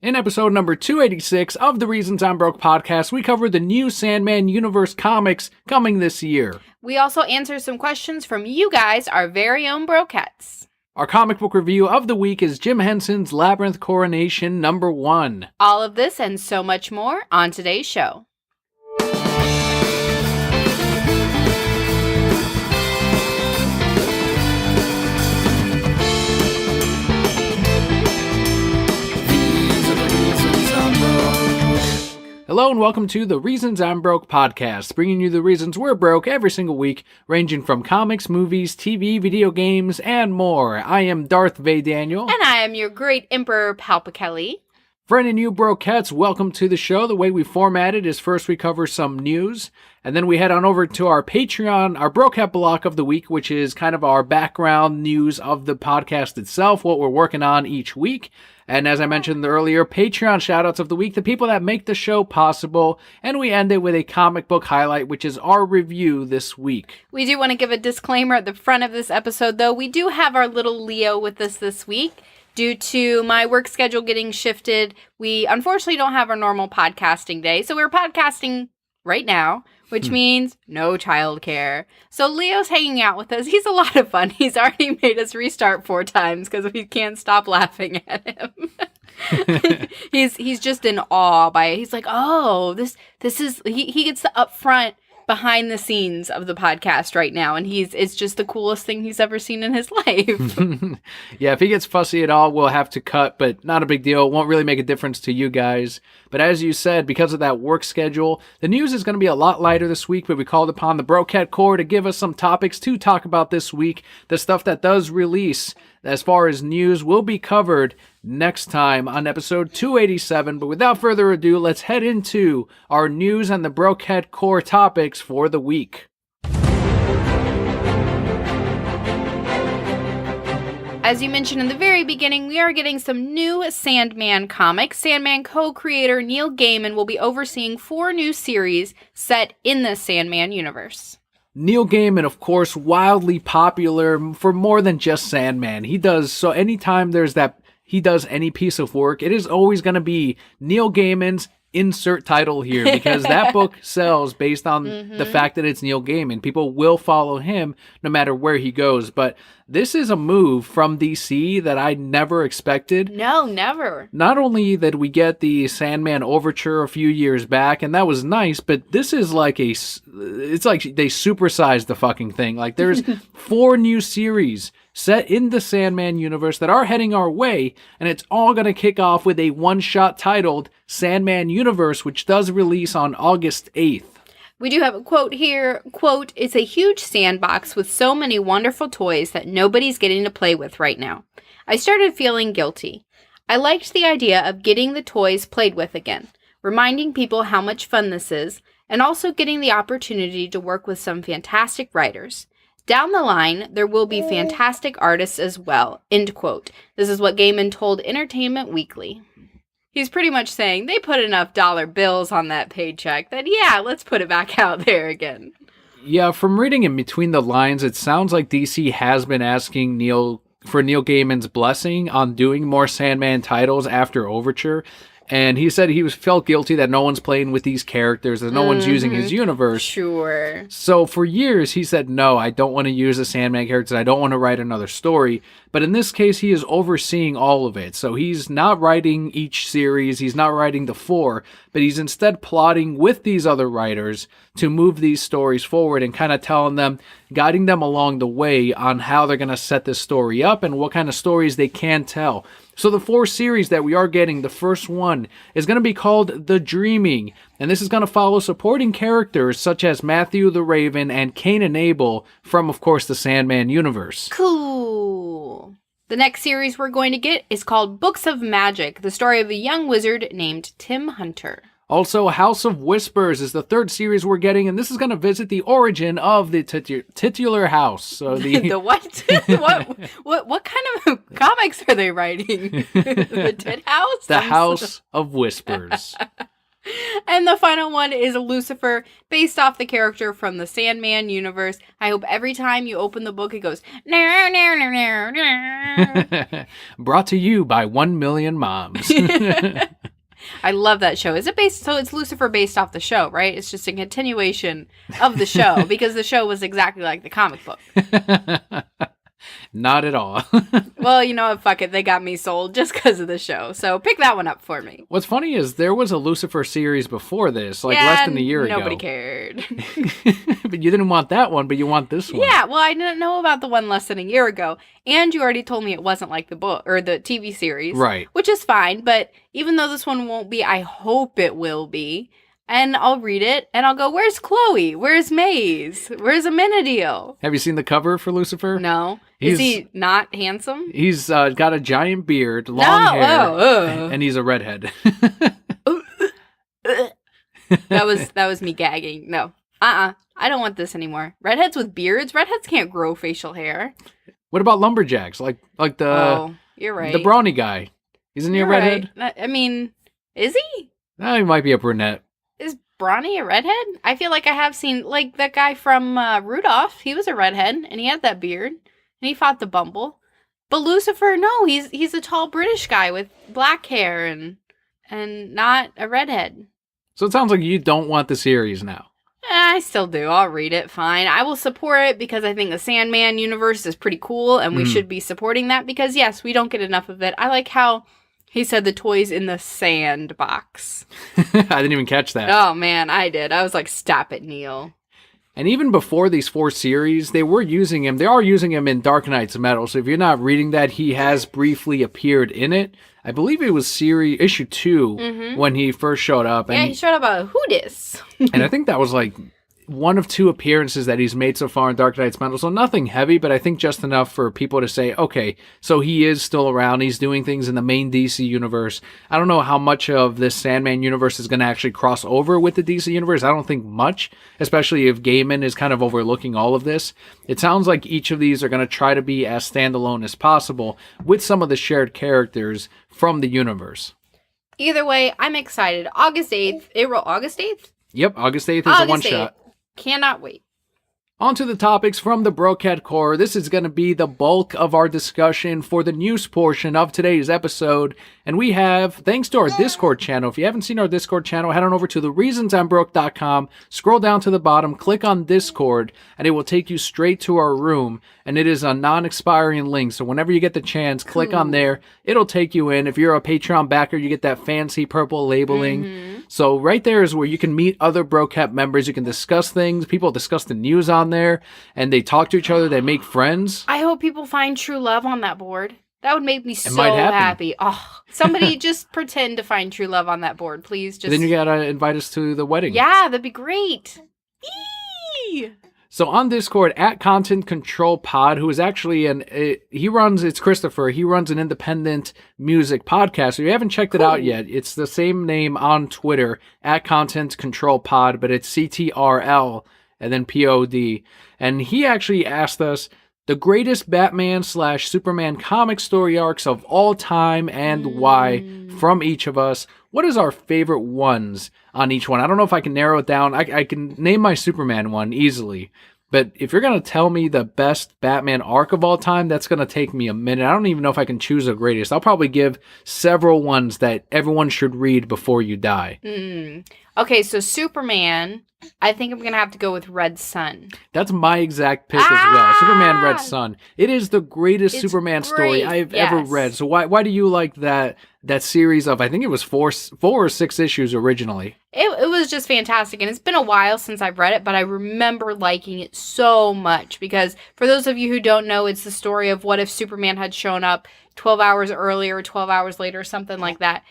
In episode number 286 of the Reasons I'm Broke podcast, we cover the new Sandman Universe comics coming this year. We also answer some questions from you guys, our very own Brokettes. Our comic book review of the week is Jim Henson's Labyrinth Coronation number 1. All of this and so much more on today's show. Hello and welcome to the Reasons I'm Broke podcast, bringing you the reasons we're broke every single week, ranging from comics, movies, TV, video games, and more. I am Darth Vaydaniel. And I am your great Emperor Kelli. For any new Brokettes, welcome to the show. The way we format it is first we cover some news, and then we head on over to our Patreon, our Brokette block of the week, which is kind of our background news of the podcast itself, what we're working on each week. And as I mentioned earlier, Patreon shoutouts of the week, the people that make the show possible. And we end it with a comic book highlight, which is our review this week. We do want to give a disclaimer at the front of this episode, though. We do have our little Leo with us this week. Due to my work schedule getting shifted, we unfortunately don't have our normal podcasting day. So we're podcasting right now, which means no childcare. So Leo's hanging out with us. He's a lot of fun. He's already made us restart 4 times because we can't stop laughing at him. He's just in awe by it. He's like, oh, this is, he gets the upfront behind the scenes of the podcast right now, and it's just the coolest thing he's ever seen in his life. Yeah, if he gets fussy at all, we'll have to cut, but not a big deal. It won't really make a difference to you guys. But as you said, because of that work schedule, the news is going to be a lot lighter this week, but we called upon the Brokette Corps to give us some topics to talk about this week. The stuff that does release as far as news will be covered next time on episode 287. But without further ado, let's head into our news and the Brokette Corps topics for the week. As you mentioned in the very beginning, we are getting some new Sandman comics. Sandman co-creator Neil Gaiman will be overseeing 4 new series set in the Sandman universe. Neil Gaiman, of course, wildly popular for more than just Sandman. He does anytime he does any piece of work, it is always going to be Neil Gaiman's insert title here, because that book sells based on the fact that it's Neil Gaiman. People will follow him no matter where he goes. But this is a move from DC that I never expected. No, never. Not only that we get the Sandman Overture a few years back, and that was nice, but this is like it's like they supersized the fucking thing. Like there's 4 new series set in the Sandman universe that are heading our way, and it's all going to kick off with a one-shot titled Sandman Universe, which does release on August 8th. We do have a quote here. Quote, "It's a huge sandbox with so many wonderful toys that nobody's getting to play with right now. I started feeling guilty. I liked the idea of getting the toys played with again, reminding people how much fun this is, and also getting the opportunity to work with some fantastic writers. Down the line, there will be fantastic artists as well." End quote. This is what Gaiman told Entertainment Weekly. He's pretty much saying they put enough dollar bills on that paycheck that, yeah, let's put it back out there again. Yeah, from reading in between the lines, it sounds like DC has been asking Neil Gaiman's blessing on doing more Sandman titles after Overture. And he said he felt guilty that no one's playing with these characters, that no one's using his universe. Sure. So for years, he said, no, I don't want to use the Sandman characters. I don't want to write another story. But in this case, he is overseeing all of it. So he's not writing each series. He's not writing the 4. But he's instead plotting with these other writers to move these stories forward and kind of guiding them along the way on how they're going to set this story up and what kind of stories they can tell. So the 4 series that we are getting, the first one is going to be called The Dreaming. And this is going to follow supporting characters such as Matthew the Raven and Cain and Abel from, of course, the Sandman universe. Cool. The next series we're going to get is called Books of Magic, the story of a young wizard named Tim Hunter. Also, House of Whispers is the 3rd series we're getting, and this is going to visit the origin of the titular house. So the what? what kind of comics are they writing? The Tit House? The House of Whispers. And the final one is Lucifer, based off the character from the Sandman Universe. I hope every time you open the book, it goes, "Nah, nah, nah, nah, nah." Brought to you by 1 Million Moms. I love that show. Is it based? So it's Lucifer based off the show, right? It's just a continuation of the show because the show was exactly like the comic book. Not at all. Well, you know what? Fuck it. They got me sold just because of the show. So pick that one up for me. What's funny is there was a Lucifer series before this, like less than a year ago. Nobody cared. But you didn't want that one, but you want this one. Yeah, well, I didn't know about the one less than a year ago. And you already told me it wasn't like the book or the TV series. Right. Which is fine. But even though this one won't be, I hope it will be. And I'll read it and I'll go, where's Chloe? Where's Maze? Where's Amenadiel? Have you seen the cover for Lucifer? No. Is he not handsome? He's got a giant beard, long hair, and he's a redhead. That was me gagging. No. I don't want this anymore. Redheads with beards? Redheads can't grow facial hair. What about lumberjacks? Like the Oh, you're right. the brawny guy. Isn't he a redhead? Right. I mean, is he? He might be a brunette. Is Brawny a redhead? I feel like I have seen, like, that guy from Rudolph. He was a redhead, and he had that beard, and he fought the Bumble. But Lucifer, no, he's a tall British guy with black hair and not a redhead. So it sounds like you don't want the series now. I still do. I'll read it. Fine. I will support it because I think the Sandman Universe is pretty cool, and we should be supporting that because, yes, we don't get enough of it. I like how he said the toys in the sandbox. I didn't even catch that. Oh, man, I did. I was like, stop it, Neil. And even before these 4 series, they were using him. They are using him in Dark Knight's Metal. So if you're not reading that, he has briefly appeared in it. I believe it was issue 2 when he first showed up. And he showed up at Hobbies. And I think that was like one of 2 appearances that he's made so far in Dark Knight's Metal. So nothing heavy, but I think just enough for people to say, okay, so he is still around. He's doing things in the main DC universe. I don't know how much of this Sandman universe is going to actually cross over with the DC universe. I don't think much, especially if Gaiman is kind of overlooking all of this. It sounds like each of these are going to try to be as standalone as possible with some of the shared characters from the universe. Either way, I'm excited. August 8th. August 8th? Yep, August 8th is a one-shot. Cannot wait. On to the topics from the Brokette Corps. This is going to be the bulk of our discussion for the news portion of today's episode. And we have, thanks to our Discord channel, if you haven't seen our Discord channel, head on over to thereasonsI'mbroke.com, scroll down to the bottom, click on Discord, and it will take you straight to our room. And it is a non-expiring link, so whenever you get the chance, click on there. It'll take you in. If you're a Patreon backer, you get that fancy purple labeling. So right there is where you can meet other Brokette members. You can discuss things. People discuss the news on there, and they talk to each other. They make friends. I hope people find true love on that board. That would make me so might happen. happy. Oh, somebody just pretend to find true love on that board, please. Just Then you gotta invite us to the wedding. Yeah, that'd be great. Eee! So on Discord, at Content Control Pod, who is actually it's Christopher. He runs an independent music podcast. So if you haven't checked it out yet, it's the same name on Twitter, at Content Control Pod, but it's CTRL and then POD. And he actually asked us the greatest Batman/Superman comic story arcs of all time and why from each of us. What is our favorite ones on each one? I don't know if I can narrow it down. I can name my Superman one easily. But if you're going to tell me the best Batman arc of all time, that's going to take me a minute. I don't even know if I can choose the greatest. I'll probably give several ones that everyone should read before you die. Okay, so Superman, I think I'm going to have to go with Red Sun. That's my exact pick as well. Superman Red Sun. It is the greatest Superman story I've ever read. So why do you like that series of, I think it was four or six issues originally? It was just fantastic, and it's been a while since I've read it, but I remember liking it so much because for those of you who don't know, it's the story of what if Superman had shown up 12 hours earlier, 12 hours later, something like that.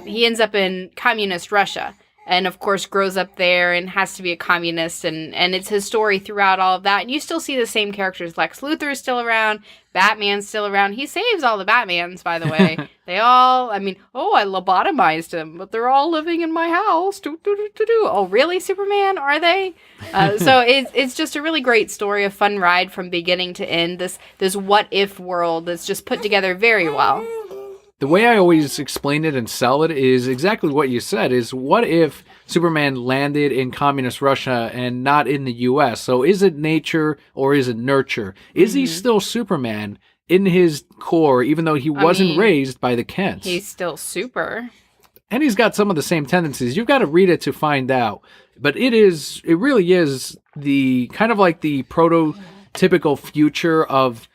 He ends up in communist Russia. And, of course, grows up there and has to be a communist. And it's his story throughout all of that. And you still see the same characters. Lex Luthor is still around. Batman's still around. He saves all the Batmans, by the way. They all, I lobotomized him. But they're all living in my house. Oh, really, Superman? Are they? So it's just a really great story, a fun ride from beginning to end. This what-if world that's just put together very well. The way I always explain it and sell it is exactly what you said, is what if Superman landed in communist Russia and not in the US? So is it nature or is it nurture? Is he still Superman in his core, even though he wasn't raised by the Kents? He's still super. And he's got some of the same tendencies. You've got to read it to find out. But it really is the kind of like the prototypical future of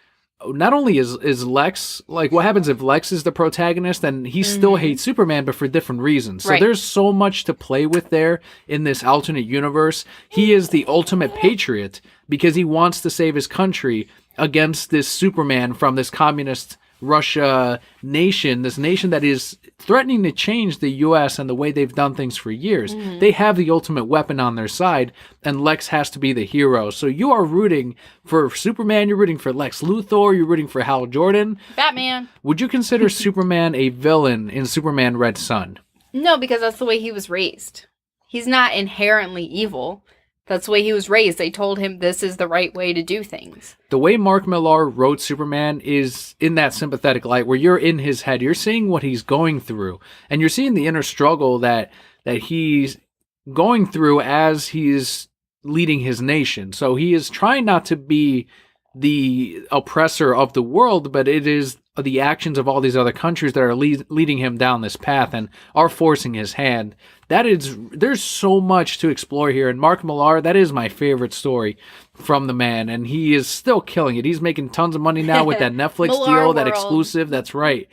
not only is Lex, like what happens if Lex is the protagonist and he still hates Superman, but for different reasons. So there's so much to play with there in this alternate universe. He is the ultimate patriot because he wants to save his country against this Superman from this communist Russia nation, this nation that is threatening to change the U.S. and the way they've done things for years. They have the ultimate weapon on their side, and Lex has to be the hero. So you are rooting for Superman, you're rooting for Lex Luthor, you're rooting for Hal Jordan. Batman. Would you consider Superman a villain in Superman Red Sun? No, because that's the way he was raised. He's not inherently evil. That's the way he was raised. They told him this is the right way to do things. The way Mark Millar wrote Superman is in that sympathetic light where you're in his head. You're seeing what he's going through. And you're seeing the inner struggle that he's going through as he's leading his nation. So he is trying not to be the oppressor of the world, but it is the actions of all these other countries that are leading him down this path and are forcing his hand. There's so much to explore here, and Mark Millar, that is my favorite story from the man, and he is still killing it. He's making tons of money now with that Netflix deal, that exclusive. That's right.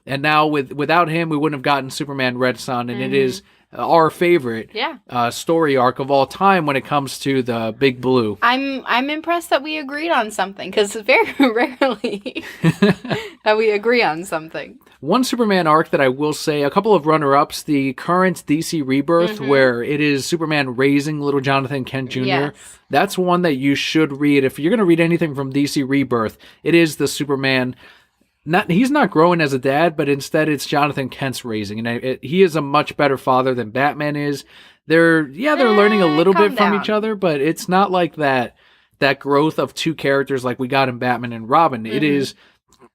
And now without him, we wouldn't have gotten Superman Red Sun, and it is our favorite story arc of all time when it comes to the Big Blue. I'm impressed that we agreed on something, because very rarely that we agree on something. One Superman arc that I will say, a couple of runner-ups, the current DC Rebirth, where it is Superman raising little Jonathan Kent Jr. Yes. That's one that you should read. If you're going to read anything from DC Rebirth, it is the Superman. He's not growing as a dad, but instead it's Jonathan Kent's raising, and he is a much better father than Batman is. They're learning a little bit from each other, but it's not like that growth of two characters like we got in Batman and Robin. It is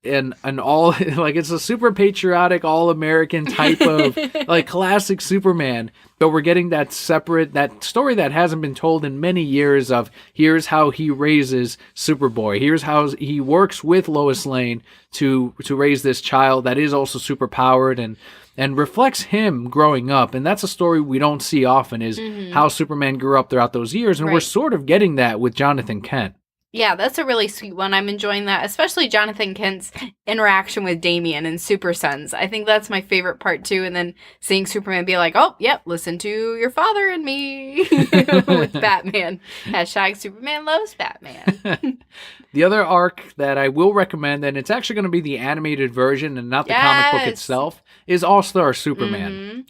an all like it's a super patriotic, all American type of like classic Superman, but we're getting that story that hasn't been told in many years of here's how he raises Superboy, here's how he works with Lois Lane to raise this child that is also super powered and reflects him growing up. And that's a story we don't see often, is how Superman grew up throughout those years, and we're sort of getting that with Jonathan Kent. Yeah, that's a really sweet one. I'm enjoying that, especially Jonathan Kent's interaction with Damian and Super Sons. I think that's my favorite part, too. And then seeing Superman be like, oh, yep, listen to your father and me with Batman. Hashtag Superman loves Batman. The other arc that I will recommend, and it's actually going to be the animated version and not the comic book itself, is All-Star Superman.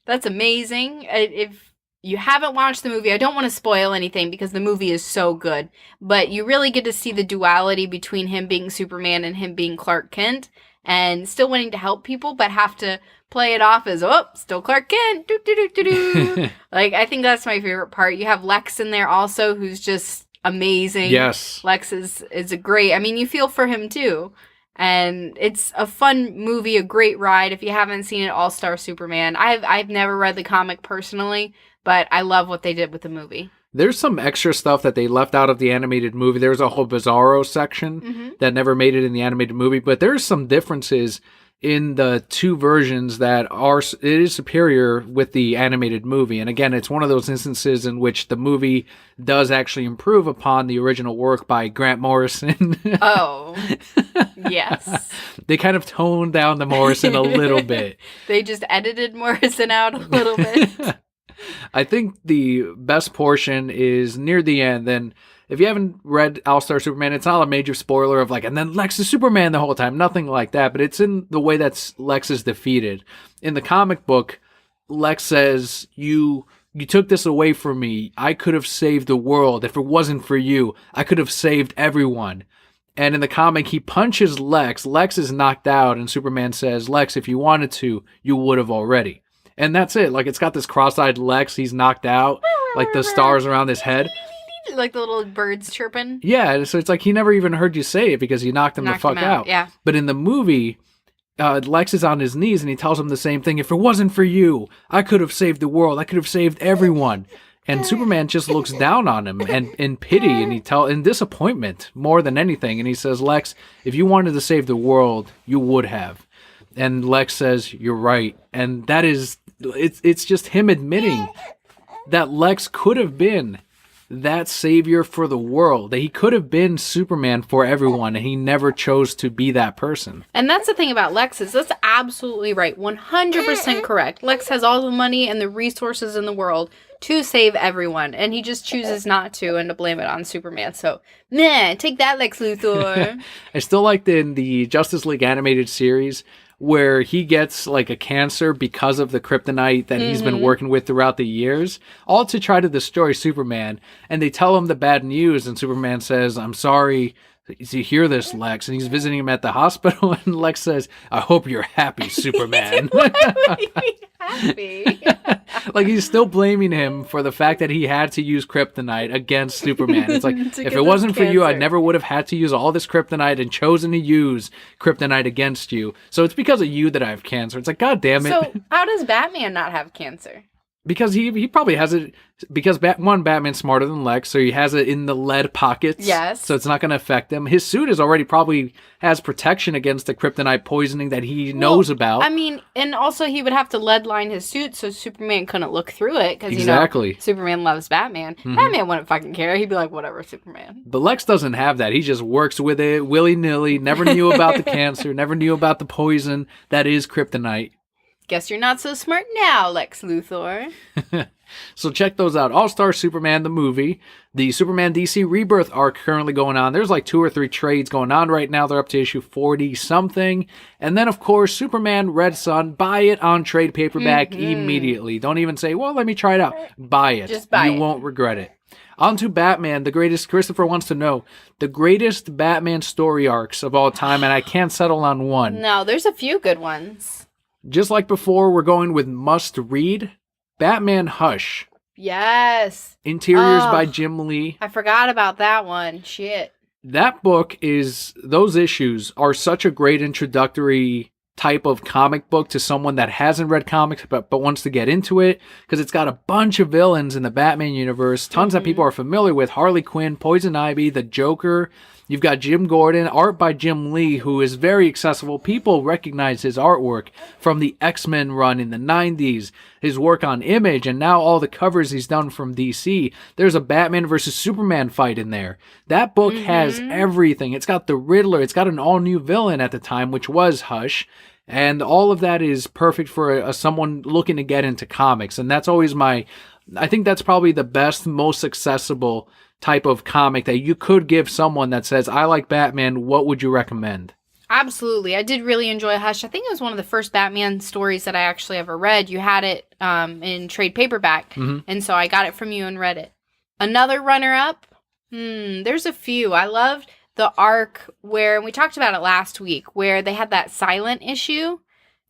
That's amazing. If you haven't watched the movie, I don't want to spoil anything because the movie is so good, but you really get to see the duality between him being Superman and him being Clark Kent, and still wanting to help people, but have to play it off as, oh, still Clark Kent. Do, do, do, do, do. Like, I think that's my favorite part. You have Lex in there also, who's just amazing. Yes. Lex is a great, I mean, you feel for him too. And it's a fun movie, a great ride. If you haven't seen it, All-Star Superman. I've never read the comic personally, but I love what they did with the movie. There's some extra stuff that they left out of the animated movie. There's a whole Bizarro section that never made it in the animated movie, but there's some differences in the two versions that it is superior with the animated movie. And again, it's one of those instances in which the movie does actually improve upon the original work by Grant Morrison. Oh, yes. They kind of toned down the Morrison a little bit. They just edited Morrison out a little bit. I think the best portion is near the end. Then if you haven't read All-Star Superman, it's not a major spoiler of like, and then Lex is Superman the whole time. Nothing like that, but it's in the way that Lex is defeated. In the comic book, Lex says, you took this away from me. I could have saved the world. If it wasn't for you, I could have saved everyone. And in the comic, he punches Lex. Lex is knocked out, and Superman says, Lex, if you wanted to, you would have already. And that's it. Like, it's got this cross-eyed Lex. He's knocked out. Like, the stars around his head. Like the little birds chirping. Yeah, so it's like he never even heard you say it because you knocked him the fuck out. Yeah. But in the movie, Lex is on his knees and he tells him the same thing. If it wasn't for you, I could have saved the world. I could have saved everyone. And Superman just looks down on him and in pity and in disappointment more than anything. And he says, Lex, if you wanted to save the world, you would have. And Lex says, you're right. And that is, it's just him admitting that Lex could have been that savior for the world, that he could have been Superman for everyone, and he never chose to be that person. And that's the thing about Lex is that's absolutely right. 100% correct. Lex has all the money and the resources in the world to save everyone, and he just chooses not to and to blame it on Superman. So, meh, take that, Lex Luthor. I still liked in the Justice League animated series where he gets like a cancer because of the kryptonite that he's been working with throughout the years, all to try to destroy Superman. And they tell him the bad news, and Superman says, I'm sorry to hear this, Lex. And he's visiting him at the hospital, and Lex says, I hope you're happy, Superman. Why would he be happy? Like, he's still blaming him for the fact that he had to use kryptonite against Superman. It's like, if it wasn't for you, I never would have had to use all this kryptonite and chosen to use kryptonite against you. So it's because of you that I have cancer. It's like, God damn it. So how does Batman not have cancer? Because he probably has it, because Batman's smarter than Lex, so he has it in the lead pockets. Yes. So it's not going to affect him. His suit is already probably has protection against the kryptonite poisoning that he knows about. I mean, and also he would have to lead line his suit so Superman couldn't look through it, because, exactly. Superman loves Batman. Batman wouldn't fucking care. He'd be like, whatever, Superman. But Lex doesn't have that. He just works with it willy-nilly, never knew about the cancer, never knew about the poison that is kryptonite. Guess you're not so smart now, Lex Luthor. So check those out. All-Star Superman, the movie. The Superman DC Rebirth arc currently going on. There's like 2 or 3 trades going on right now. They're up to issue 40-something. And then, of course, Superman Red Sun. Buy it on trade paperback immediately. Don't even say, well, let me try it out. Buy it. Just buy it. You won't regret it. On to Batman, the greatest. Christopher wants to know the greatest Batman story arcs of all time, and I can't settle on one. No, there's a few good ones. Just like before, we're going with must read. Batman Hush. Yes. Interiors by Jim Lee. I forgot about that one. Shit. That book those issues are such a great introductory type of comic book to someone that hasn't read comics but wants to get into it, because it's got a bunch of villains in the Batman universe, tons that people are familiar with. Harley Quinn, Poison Ivy, the Joker. You've got Jim Gordon, art by Jim Lee, who is very accessible. People recognize his artwork from the X-Men run in the 90s, his work on Image, and now all the covers he's done from DC. There's a Batman versus Superman fight in there. That book has everything. It's got the Riddler. It's got an all-new villain at the time, which was Hush. And all of that is perfect for someone looking to get into comics. And that's always I think that's probably the best, most accessible type of comic that you could give someone that says, I like Batman, what would you recommend? Absolutely. I did really enjoy Hush. I think it was one of the first Batman stories that I actually ever read. You had it in trade paperback, and so I got it from you and read it. Another runner-up? There's a few. I loved the arc where, and we talked about it last week, where they had that silent issue.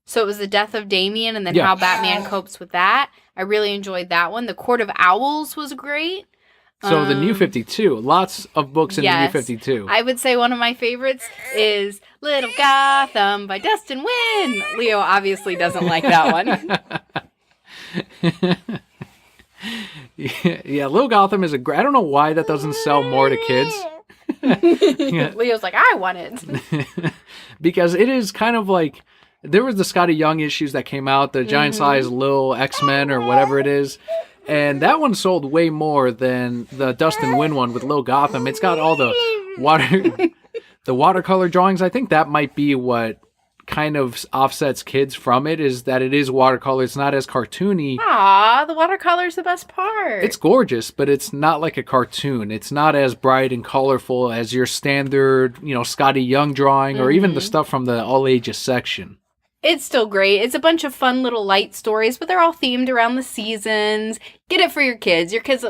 So it was the death of Damian and then how Batman copes with that. I really enjoyed that one. The Court of Owls was great. So the New 52, lots of books in the New 52. I would say one of my favorites is Little Gotham by Dustin Wynn. Leo obviously doesn't like that one. Yeah, Little Gotham is I don't know why that doesn't sell more to kids. Leo's like, I want it. Because it is kind of like, there was the Scotty Young issues that came out, the giant size Lil X-Men or whatever it is. And that one sold way more than the Dustin Wynn one with Lil Gotham. It's got all the watercolor drawings. I think that might be what kind of offsets kids from it, is that it is watercolor. It's not as cartoony. Aw, the watercolor's the best part. It's gorgeous, but it's not like a cartoon. It's not as bright and colorful as your standard, Scotty Young drawing or even the stuff from the all ages section. It's still great. It's a bunch of fun little light stories, but they're all themed around the seasons. Get it for your kids. Your kids,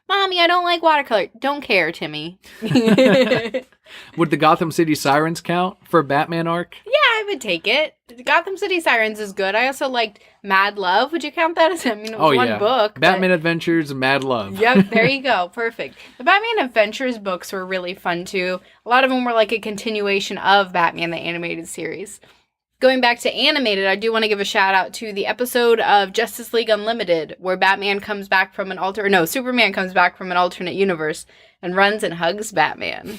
Mommy, I don't like watercolor. Don't care, Timmy. Would the Gotham City Sirens count for Batman arc? Yeah, I would take it. Gotham City Sirens is good. I also liked Mad Love. Would you count that as, it was one book. Batman Adventures and Mad Love. Yep, there you go. Perfect. The Batman Adventures books were really fun, too. A lot of them were like a continuation of Batman, the animated series. Going back to animated, I do want to give a shout out to the episode of Justice League Unlimited where Superman comes back from an alternate universe and runs and hugs Batman.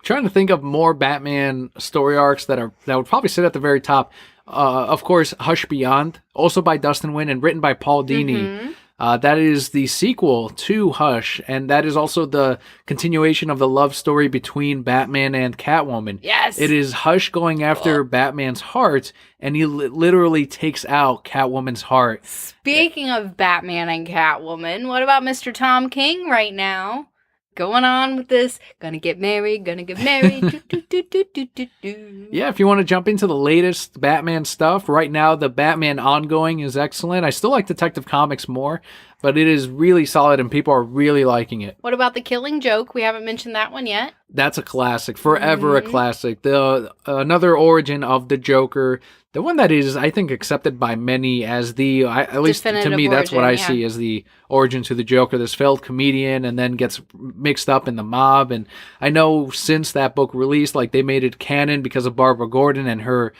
Trying to think of more Batman story arcs that would probably sit at the very top. Of course, Hush Beyond, also by Dustin Nguyen and written by Paul Dini. That is the sequel to Hush, and that is also the continuation of the love story between Batman and Catwoman. Yes! It is Hush going after Batman's heart, and he literally takes out Catwoman's heart. Speaking of Batman and Catwoman, what about Mr. Tom King right now? Going on with this, gonna get married. do, do, do, do, do, do, do. Yeah, if you want to jump into the latest Batman stuff, right now the Batman ongoing is excellent. I still like Detective Comics more, but it is really solid and people are really liking it. What about The Killing Joke? We haven't mentioned that one yet. That's a classic, forever a classic. Another origin of the Joker, the one that is, I think, accepted by many as the, at least definitive to me, that's what I origin, see as the origin to the Joker, this failed comedian and then gets mixed up in the mob. And I know since that book released, like they made it canon because of Barbara Gordon and her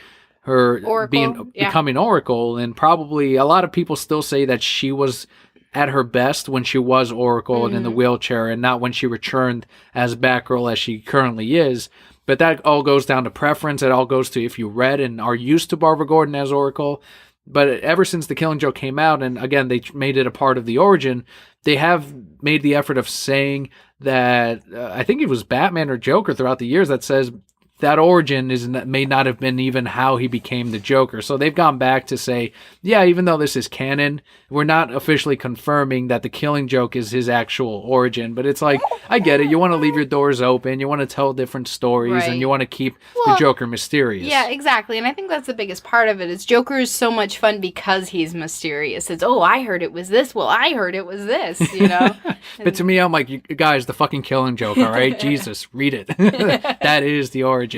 Oracle, becoming Oracle. And probably a lot of people still say that she was at her best when she was Oracle and in the wheelchair and not when she returned as Batgirl as she currently is. But that all goes down to preference. It all goes to if you read and are used to Barbara Gordon as Oracle. But ever since The Killing Joke came out, and again, they made it a part of the origin, they have made the effort of saying that, I think it was Batman or Joker throughout the years that says that origin may not have been even how he became the Joker. So they've gone back to say, yeah, even though this is canon, we're not officially confirming that the Killing Joke is his actual origin. But it's like, I get it. You want to leave your doors open. You want to tell different stories, and you want to keep the Joker mysterious. Yeah, exactly. And I think that's the biggest part of it is Joker is so much fun because he's mysterious. It's, I heard it was this. Well, I heard it was this, you know? But to me, I'm like, you guys, the fucking Killing Joke, all right? Jesus, read it. That is the origin.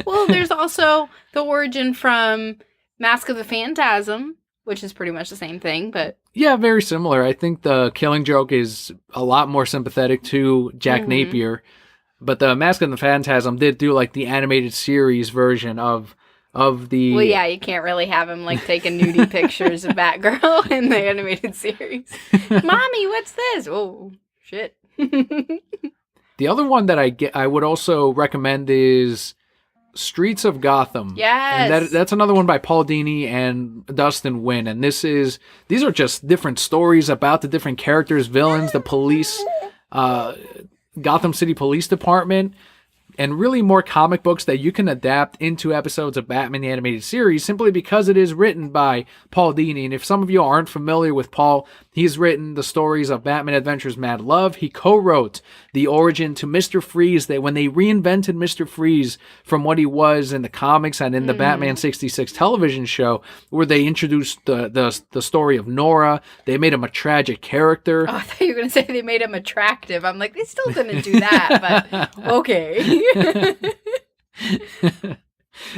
Well, there's also the origin from Mask of the Phantasm, which is pretty much the same thing, but... Yeah, very similar. I think the Killing Joke is a lot more sympathetic to Jack Napier, but the Mask of the Phantasm did do, like, the animated series version of the... Well, yeah, you can't really have him, like, taking nudie pictures of Batgirl in the animated series. Mommy, what's this? Oh, shit. The other one that I would also recommend is Streets of Gotham. Yes. And that's another one by Paul Dini and Dustin Nguyen. And these are just different stories about the different characters, villains, the police, Gotham City Police Department, and really more comic books that you can adapt into episodes of Batman the Animated Series simply because it is written by Paul Dini. And if some of you aren't familiar with Paul, he's written the stories of Batman Adventures Mad Love. He co-wrote the origin to Mr. Freeze. When they reinvented Mr. Freeze from what he was in the comics and in the Batman 66 television show, where they introduced the story of Nora, they made him a tragic character. Oh, I thought you were going to say they made him attractive. I'm like, they still didn't do that, but okay.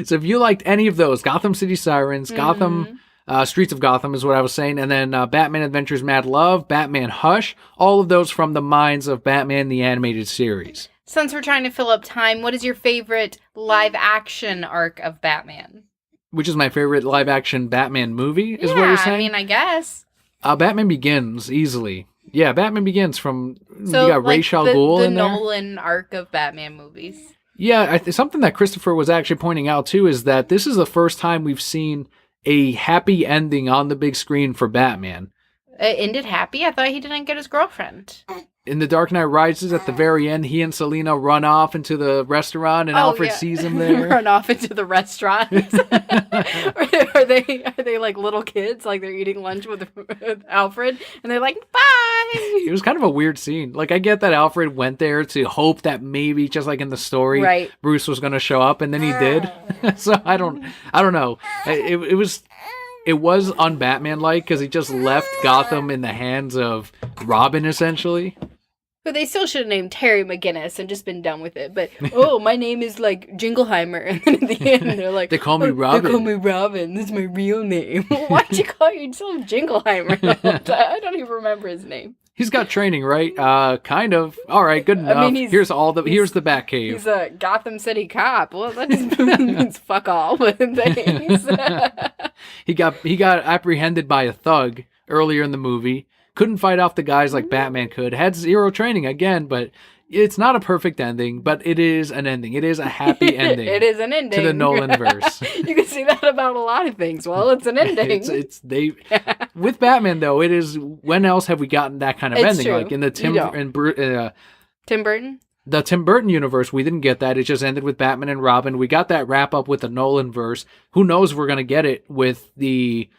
So if you liked any of those, Gotham City Sirens, Gotham, Streets of Gotham is what I was saying, and then Batman Adventures Mad Love, Batman Hush, all of those from the minds of Batman the Animated Series. Since we're trying to fill up time, what is your favorite live action arc of Batman? Which is my favorite live action Batman movie, is what you're saying? I mean, I guess. Batman Begins, easily. Yeah, Batman Begins from, you got Ra's al Ghul in there. The Nolan arc of Batman movies. Yeah, something that Christopher was actually pointing out too is that this is the first time we've seen a happy ending on the big screen for Batman. It ended happy? I thought he didn't get his girlfriend. In The Dark Knight Rises, at the very end, he and Selina run off into the restaurant, and Alfred sees him there. Run off into the restaurant. Are they like little kids? Like they're eating lunch with Alfred, and they're like, bye! It was kind of a weird scene. Like, I get that Alfred went there to hope that maybe, just like in the story, Bruce was going to show up, and then he did. So I don't know. It was un-Batman-like because he just left Gotham in the hands of Robin, essentially. But they still should have named Terry McGinnis and just been done with it. But, my name is, like, Jingleheimer. And then at the end, they're like... They call me Robin. They call me Robin. This is my real name. Why'd you call yourself Jingleheimer? I don't even remember his name. He's got training, right? Kind of. All right, good enough. I mean, here's the Batcave. He's a Gotham City cop. Well, that just means fuck all with things. He got apprehended by a thug earlier in the movie. Couldn't fight off the guys like Batman could. Had zero training again, but it's not a perfect ending, but it is an ending. It is a happy ending. It is an ending to the Nolanverse. You can see that about a lot of things. Well, it's an ending. With Batman though. It is. When else have we gotten that kind of It's ending? true. Like in the Tim Burton. The Tim Burton universe, we didn't get that. It just ended with Batman and Robin. We got that wrap up with the Nolanverse. Who knows if we're gonna get it with the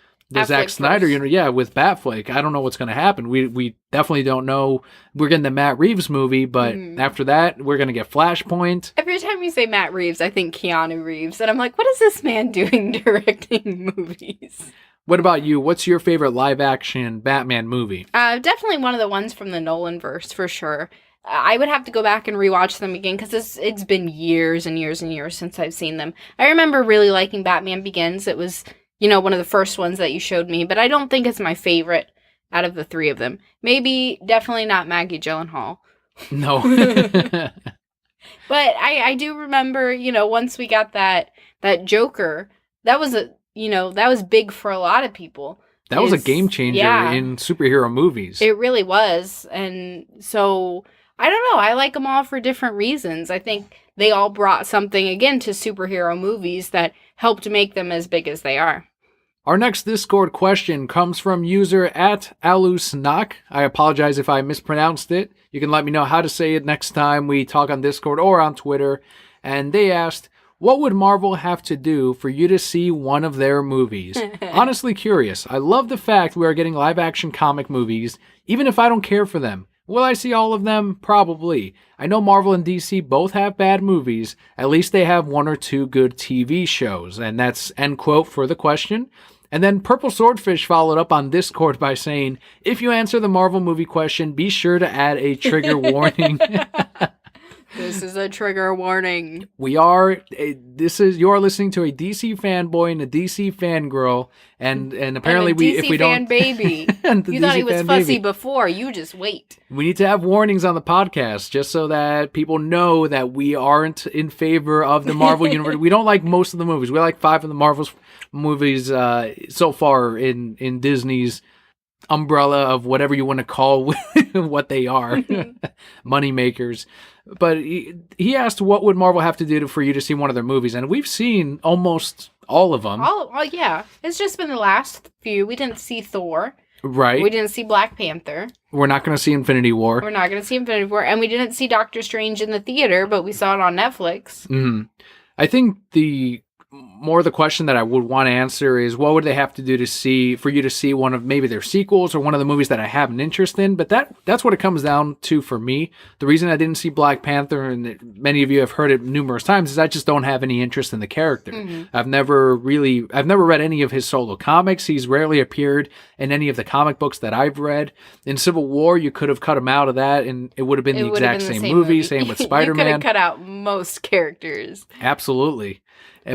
Zack Snyder universe? Yeah, with Batfleck. I don't know what's gonna happen. We definitely don't know. We're getting the Matt Reeves movie, but after that, we're gonna get Flashpoint. Every time you say Matt Reeves, I think Keanu Reeves, and I'm like, what is this man doing directing movies? What about you? What's your favorite live action Batman movie? Definitely one of the ones from the Nolanverse for sure. I would have to go back and rewatch them again because it's been years and years and years since I've seen them. I remember really liking Batman Begins. It was, one of the first ones that you showed me, but I don't think it's my favorite out of the three of them. Maybe, definitely not Maggie Gyllenhaal. No. But I do remember, once we got that Joker, that was that was big for a lot of people. That was a game changer in superhero movies. It really was. And so, I don't know. I like them all for different reasons. I think they all brought something, again, to superhero movies that helped make them as big as they are. Our next Discord question comes from user @alusnak. I apologize if I mispronounced it. You can let me know how to say it next time we talk on Discord or on Twitter. And they asked, what would Marvel have to do for you to see one of their movies? Honestly curious. I love the fact we are getting live-action comic movies, even if I don't care for them. Will I see all of them? Probably. I know Marvel and DC both have bad movies. At least they have one or two good TV shows. And that's end quote for the question. And then Purple Swordfish followed up on Discord by saying, if you answer the Marvel movie question, be sure to add a trigger warning. This is a trigger warning. You are listening to a DC fanboy and a DC fangirl, and apparently if we don't, baby. You thought he was fussy before. You just wait. We need to have warnings on the podcast just so that people know that we aren't in favor of the Marvel universe. We don't like most of the movies. We like 5 of the Marvel movies so far in Disney's umbrella of whatever you want to call what they are, money makers. But he asked, what would Marvel have to do for you to see one of their movies? And we've seen almost all of them. Oh, yeah. It's just been the last few. We didn't see Thor. Right. We didn't see Black Panther. We're not going to see Infinity War. We're not going to see Infinity War. And we didn't see Doctor Strange in the theater, but we saw it on Netflix. Mm-hmm. I think the question that I would want to answer is, what would they have to do for you to see one of maybe their sequels or one of the movies that I have an interest in? But that's what it comes down to for me. The reason I didn't see Black Panther, and many of you have heard it numerous times, is I just don't have any interest in the character. Mm-hmm. I've never read any of his solo comics. He's rarely appeared in any of the comic books that I've read. In Civil War, you could have cut him out of that and it would have been the exact same movie. Same with Spider-Man. You could have cut out most characters. Absolutely.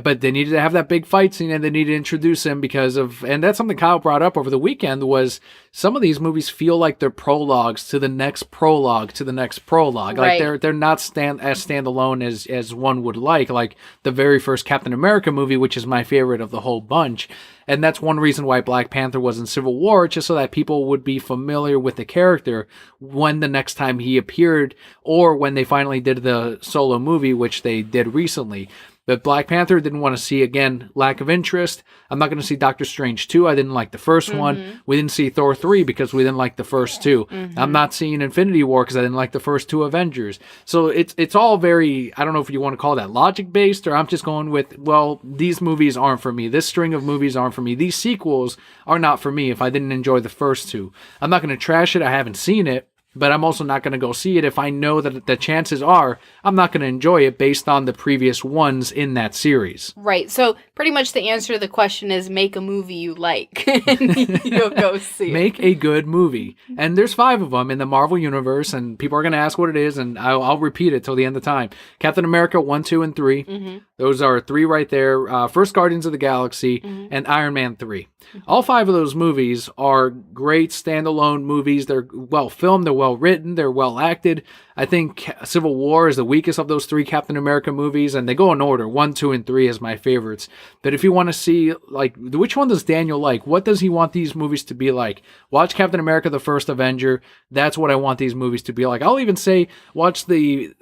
But they needed to have that big fight scene, and they needed to introduce him and that's something Kyle brought up over the weekend, was some of these movies feel like they're prologues to the next prologue to the next prologue. Right. Like they're not as standalone as one would like the very first Captain America movie, which is my favorite of the whole bunch. And that's one reason why Black Panther was in Civil War, just so that people would be familiar with the character when the next time he appeared, or when they finally did the solo movie, which they did recently. But Black Panther, didn't want to see, again, lack of interest. I'm not going to see Doctor Strange 2. I didn't like the first one. We didn't see Thor 3 because we didn't like the first two. I'm not seeing Infinity War because I didn't like the first two Avengers. So it's all very, I don't know if you want to call that logic-based, or I'm just going with, well, these movies aren't for me. This string of movies aren't for me. These sequels are not for me if I didn't enjoy the first two. I'm not going to trash it. I haven't seen it. but I'm also not going to go see it if I know that the chances are I'm not going to enjoy it based on the previous ones in that series. Right. So pretty much the answer to the question is make a movie you like and you'll go see it. Make a good movie. And there's 5 of them in the Marvel Universe, and people are going to ask what it is, and I'll repeat it till the end of time. Captain America 1, 2, and 3. Mm-hmm. Those are 3 right there. First Guardians of the Galaxy and Iron Man 3. All 5 of those movies are great standalone movies. They're well filmed, they're well written, they're well acted. I think Civil War is the weakest of those 3 Captain America movies, and they go in order. 1, 2, and 3 is my favorites. But if you want to see, like, which one does Daniel like? What does he want these movies to be like? Watch Captain America: The First Avenger. That's what I want these movies to be like. I'll even say watch the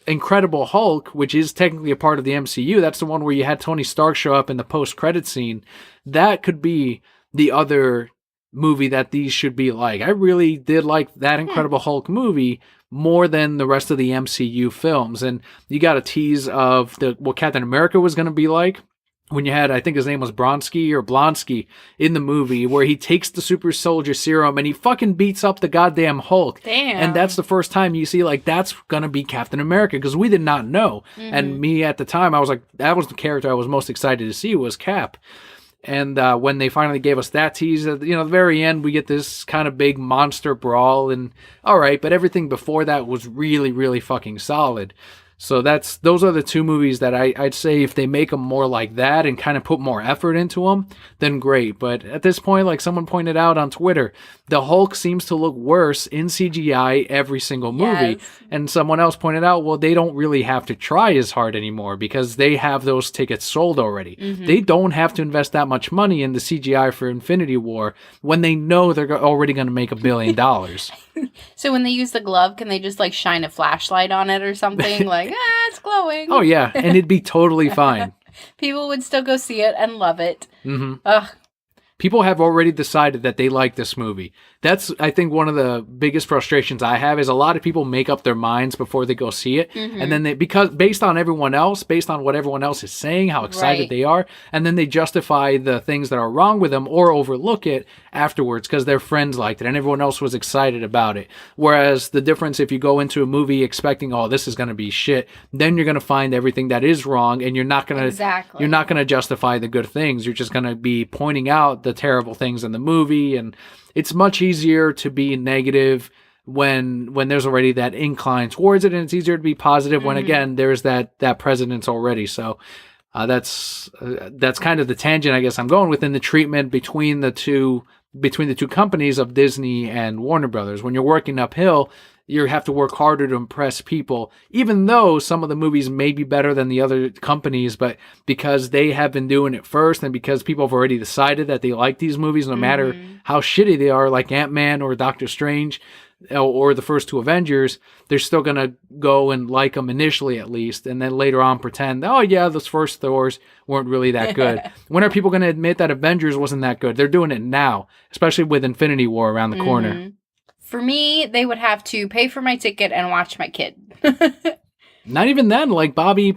Incredible Hulk, which is technically a part of the MCU. That's the one where you had Tony Stark show up in the post-credit scene. That could be the other movie that these should be like. I really did like that Incredible Hulk movie more than the rest of the MCU films. And you got a tease of what Captain America was going to be like when you had, I think his name was Bronsky or Blonsky in the movie, where he takes the super soldier serum and he fucking beats up the goddamn Hulk. Damn. And that's the first time you see, like, that's going to be Captain America, because we did not know. And me at the time, I was like, that was the character I was most excited to see, was Cap. And when they finally gave us that tease, at the very end, we get this kind of big monster brawl. And all right, but everything before that was really, really fucking solid. So those are the 2 movies that I'd say if they make them more like that and kind of put more effort into them, then great. But at this point, like someone pointed out on Twitter, the Hulk seems to look worse in CGI every single movie. Yes. And someone else pointed out, well, they don't really have to try as hard anymore because they have those tickets sold already. They don't have to invest that much money in the CGI for Infinity War when they know they're already going to make $1 billion. So when they use the glove, can they just like shine a flashlight on it or something? Like, it's glowing. Oh, yeah. And it'd be totally fine. People would still go see it and love it. Mm-hmm. Ugh. People have already decided that they like this movie. That's, I think, one of the biggest frustrations I have is a lot of people make up their minds before they go see it. And then because based on everyone else, based on what everyone else is saying, how excited they are, and then they justify the things that are wrong with them or overlook it afterwards because their friends liked it and everyone else was excited about it. Whereas the difference, if you go into a movie expecting, oh, this is going to be shit, then you're going to find everything that is wrong, and you're not going to justify the good things. You're just going to be pointing out the terrible things in the movie. And it's much easier to be negative when there's already that incline towards it, and it's easier to be positive when, again, there's that precedence already. So that's kind of the tangent I guess I'm going within the treatment between the two companies of Disney and Warner Brothers. When you're working uphill, you have to work harder to impress people, even though some of the movies may be better than the other companies, but because they have been doing it first and because people have already decided that they like these movies, no matter how shitty they are, like Ant-Man or Doctor Strange or the first 2 Avengers, they're still going to go and like them initially at least, and then later on pretend, oh yeah, those first Thors weren't really that good. When are people going to admit that Avengers wasn't that good? They're doing it now, especially with Infinity War around the corner. For me, they would have to pay for my ticket and watch my kid. Not even then. Like, Bobby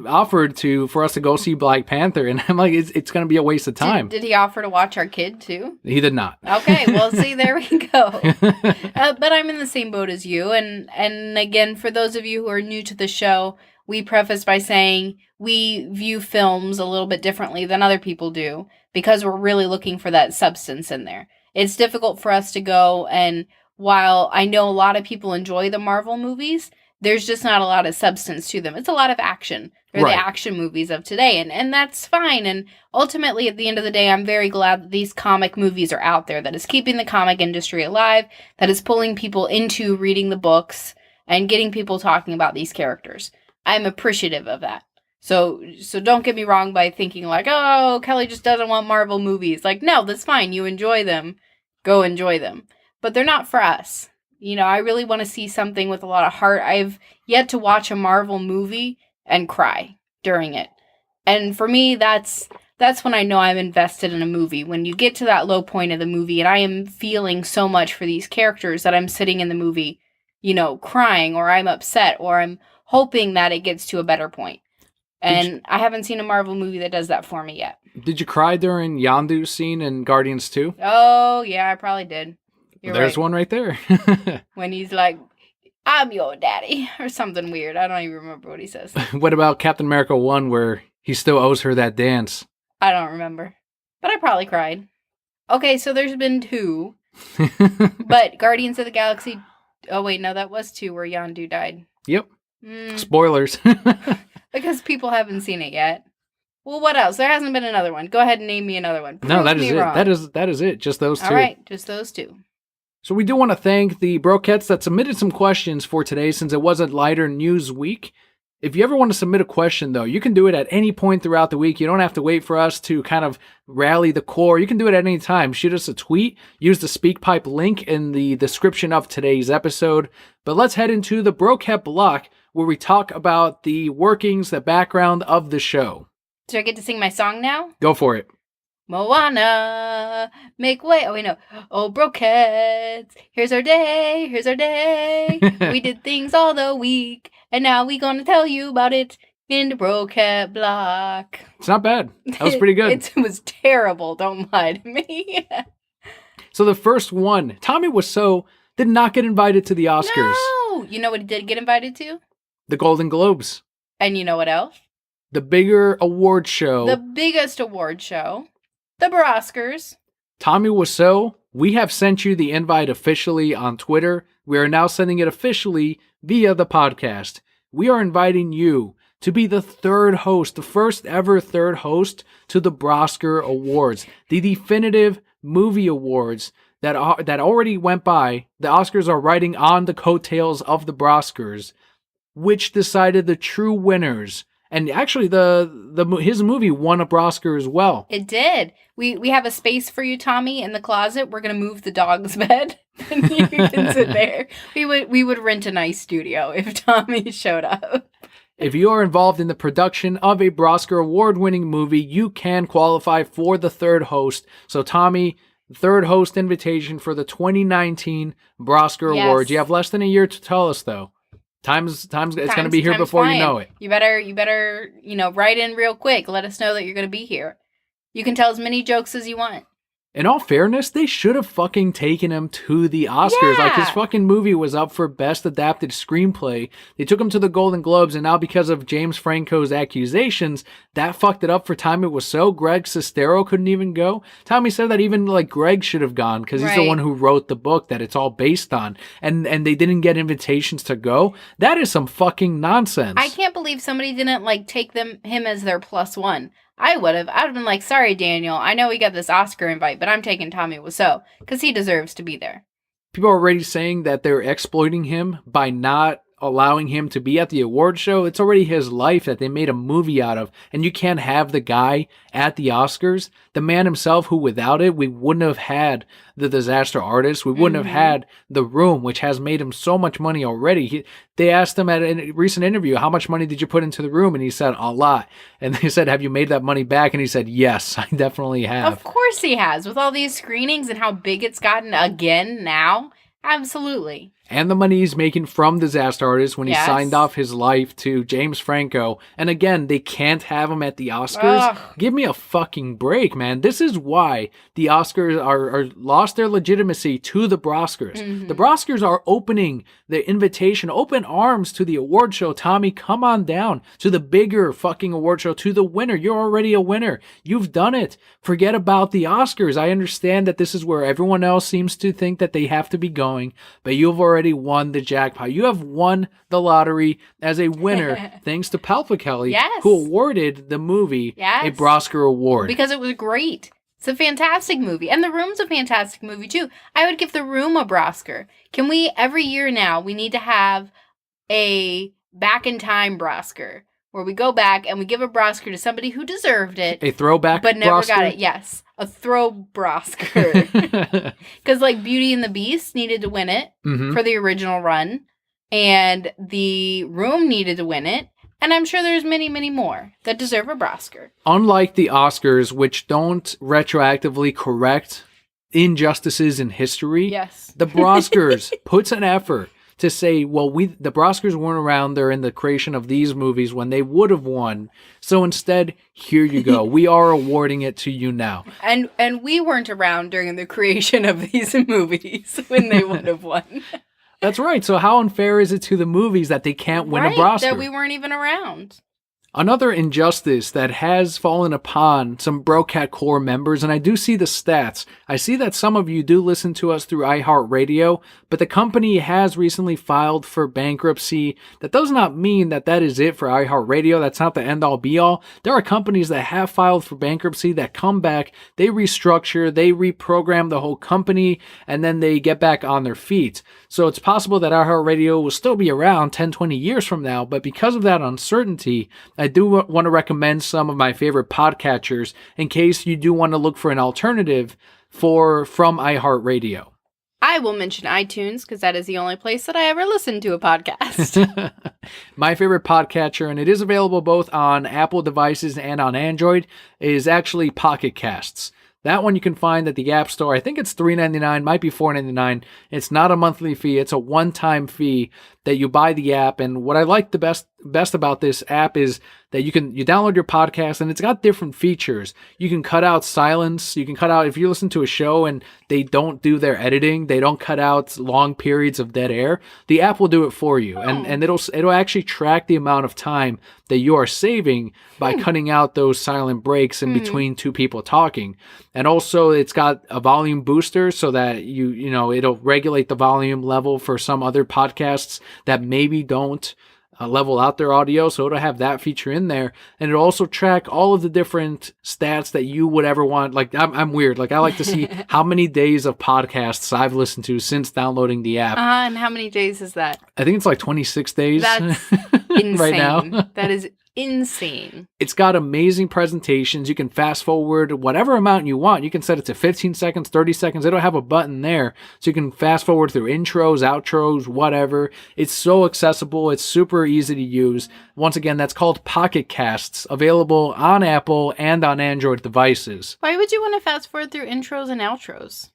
offered for us to go see Black Panther, and I'm like, it's going to be a waste of time. Did he offer to watch our kid too? He did not. Okay, well, see, there we go. But I'm in the same boat as you. And again, for those of you who are new to the show, we preface by saying we view films a little bit differently than other people do because we're really looking for that substance in there. It's difficult for us to go, and while I know a lot of people enjoy the Marvel movies, there's just not a lot of substance to them. It's a lot of action. They're the action movies of today, and that's fine. And ultimately, at the end of the day, I'm very glad that these comic movies are out there, that is keeping the comic industry alive, that is pulling people into reading the books and getting people talking about these characters. I'm appreciative of that. So don't get me wrong by thinking like, oh, Kelli just doesn't want Marvel movies. Like, no, that's fine. You enjoy them. Go enjoy them. But they're not for us. You know, I really want to see something with a lot of heart. I've yet to watch a Marvel movie and cry during it. And for me, that's when I know I'm invested in a movie. When you get to that low point of the movie and I am feeling so much for these characters that I'm sitting in the movie, you know, crying, or I'm upset, or I'm hoping that it gets to a better point. And I haven't seen a Marvel movie that does that for me yet. Did you cry during Yondu's scene in Guardians 2? Oh, yeah, I probably did. There's right. one right there. When he's like, I'm your daddy, or something weird. I don't even remember what he says. What about Captain America 1 where he still owes her that dance? I don't remember. But I probably cried. Okay, so there's been 2. But Guardians of the Galaxy... Oh, wait, no, that was 2 where Yondu died. Yep. Spoilers. Because people haven't seen it yet. Well, what else? There hasn't been another one. Go ahead and name me another one. No, that is it. Wrong. That is it. Just those 2. All right, just those 2. So we do want to thank the Brokettes that submitted some questions for today since it was a lighter news week. If you ever want to submit a question, though, you can do it at any point throughout the week. You don't have to wait for us to kind of rally the core. You can do it at any time. Shoot us a tweet. Use the SpeakPipe link in the description of today's episode. But let's head into the Brokette block where we talk about the workings, the background of the show. Do I get to sing my song now? Go for it. Moana, make way. Oh, wait, no. Oh, Brokettes, here's our day, here's our day. We did things all the week, and now we gonna tell you about it in the Brokette block. It's not bad. That was pretty good. It was terrible, don't lie to me. So the first one, Tommy Wiseau did not get invited to the Oscars. No! You know what he did get invited to? The Golden Globes. And you know what else? The bigger award show. The biggest award show. The Oscars. Tommy Wiseau, we have sent you the invite officially on Twitter. We are now sending it officially via the podcast. We are inviting you to be the third host, the first ever third host to the Oscar Awards, the definitive movie awards that already went by. The Oscars are riding on the coattails of the Oscars, which decided the true winners. And actually, his movie won a Oscar as well. It did. We have a space for you, Tommy, in the closet. We're gonna move the dog's bed, and you can sit there. We would rent a nice studio if Tommy showed up. If you are involved in the production of a Oscar award-winning movie, you can qualify for the third host. So, Tommy, third host invitation for the 2019 Oscar Awards. You have less than a year to tell us, though. It's going to be here before you know it. You better, write in real quick. Let us know that you're going to be here. You can tell as many jokes as you want. In all fairness, they should have fucking taken him to the Oscars. Yeah. Like, his fucking movie was up for Best Adapted Screenplay. They took him to the Golden Globes, and now because of James Franco's accusations, that fucked it up for Tommy Wiseau. Greg Sestero couldn't even go. Tommy said that even, Greg should have gone, because he's the one who wrote the book that it's all based on. And they didn't get invitations to go. That is some fucking nonsense. I can't believe somebody didn't, take him as their +1. I would have. I'd have been like, sorry, Daniel. I know we got this Oscar invite, but I'm taking Tommy Wiseau because he deserves to be there. People are already saying that they're exploiting him by not allowing him to be at the award show. It's already his life that they made a movie out of, and you can't have the guy at the Oscars, the man himself who without it, we wouldn't have had The Disaster Artist. We wouldn't have had The Room, which has made him so much money already. They asked him at a recent interview, how much money did you put into The Room? And he said, a lot. And they said, have you made that money back? And he said, yes, I definitely have. Of course he has. With all these screenings and how big it's gotten again now, absolutely. And the money he's making from Disaster Artist when he signed off his life to James Franco. And again, they can't have him at the Oscars. Ugh. Give me a fucking break, man. This is why the Oscars are lost their legitimacy to the Oscars. The Oscars are opening the invitation, open arms to the award show. Tommy, come on down to the bigger fucking award show, to the winner. You're already a winner. You've done it. Forget about the Oscars. I understand that this is where everyone else seems to think that they have to be going, but you've already won the jackpot. You have won the lottery as a winner thanks to Kelli, who awarded the movie a Oscar award. Because it was great. It's a fantastic movie. And The Room's a fantastic movie, too. I would give The Room a Oscar. Can we, every year now, we need to have a back in time Oscar, where we go back and we give a Oscar to somebody who deserved it. A throwback but never Oscar? got it. Yes. A throw Oscar. Because Beauty and the Beast needed to win it for the original run. And The Room needed to win it. And I'm sure there's many, many more that deserve a Oscar. Unlike the Oscars, which don't retroactively correct injustices in history, the Oscars puts an effort to say, well, the Oscars weren't around during the creation of these movies when they would have won. So instead, here you go. We are awarding it to you now. And we weren't around during the creation of these movies when they would have won. That's right. So how unfair is it to the movies that they can't win a Oscar? That we weren't even around. Another injustice that has fallen upon some Brokette Corps members, and I do see the stats. I see that some of you do listen to us through iHeartRadio, but the company has recently filed for bankruptcy. That does not mean that is it for iHeartRadio. That's not the end-all be-all. There are companies that have filed for bankruptcy that come back, they restructure, they reprogram the whole company, and then they get back on their feet. So it's possible that iHeartRadio will still be around 10, 20 years from now, but because of that uncertainty, I do want to recommend some of my favorite podcatchers in case you do want to look for an alternative from iHeartRadio. I will mention iTunes because that is the only place that I ever listen to a podcast. My favorite podcatcher, and it is available both on Apple devices and on Android, is actually Pocket Casts. That one you can find at the App Store. I think it's $3.99, might be $4.99. It's not a monthly fee. It's a one-time fee that you buy the app. And what I like the best about this app is that you download your podcast and it's got different features. You can cut out silence. You can cut out, if you listen to a show and they don't do their editing, they don't cut out long periods of dead air, the app will do it for you. And it'll actually track the amount of time that you are saving by cutting out those silent breaks in between two people talking. And also it's got a volume booster so that it'll regulate the volume level for some other podcasts that maybe don't level out their audio, so it'll have that feature in there, and it'll also track all of the different stats that you would ever want. Like I'm weird, like I like to see how many days of podcasts I've listened to since downloading the app. And how many days is that? I think it's like 26 days. That's insane. Right now. That is insane. It's got amazing presentations. You can fast forward whatever amount you want. You can set it to 15 seconds, 30 seconds. It'll have a button there. So you can fast forward through intros, outros, whatever. It's so accessible. It's super easy to use. Once again, that's called Pocket Casts, available on Apple and on Android devices. Why would you want to fast forward through intros and outros?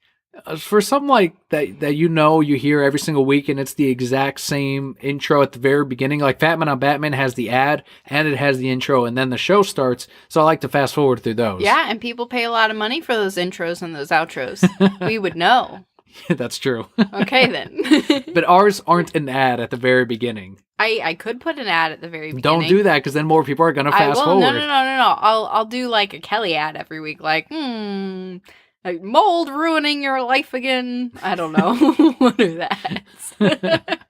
For something like that you hear every single week and it's the exact same intro at the very beginning, like Fat Man on Batman has the ad and it has the intro and then the show starts, so I like to fast forward through those. Yeah, and people pay a lot of money for those intros and those outros. We would know. That's true. Okay, then. But ours aren't an ad at the very beginning. I could put an ad at the very beginning. Don't do that because then more people are going to fast forward. No. I'll do like a Kelli ad every week, like, like mold ruining your life again. I don't know. What are that?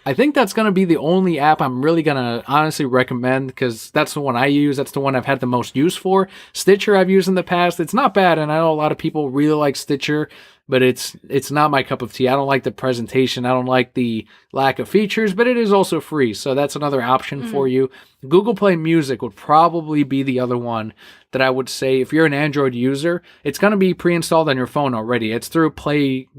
I think that's going to be the only app I'm really going to honestly recommend because that's the one I use. That's the one I've had the most use for. Stitcher I've used in the past. It's not bad, and I know a lot of people really like Stitcher, but it's not my cup of tea. I don't like the presentation. I don't like the lack of features, but it is also free, so that's another option for you. Google Play Music would probably be the other one that I would say if you're an Android user, it's going to be pre-installed on your phone already. It's through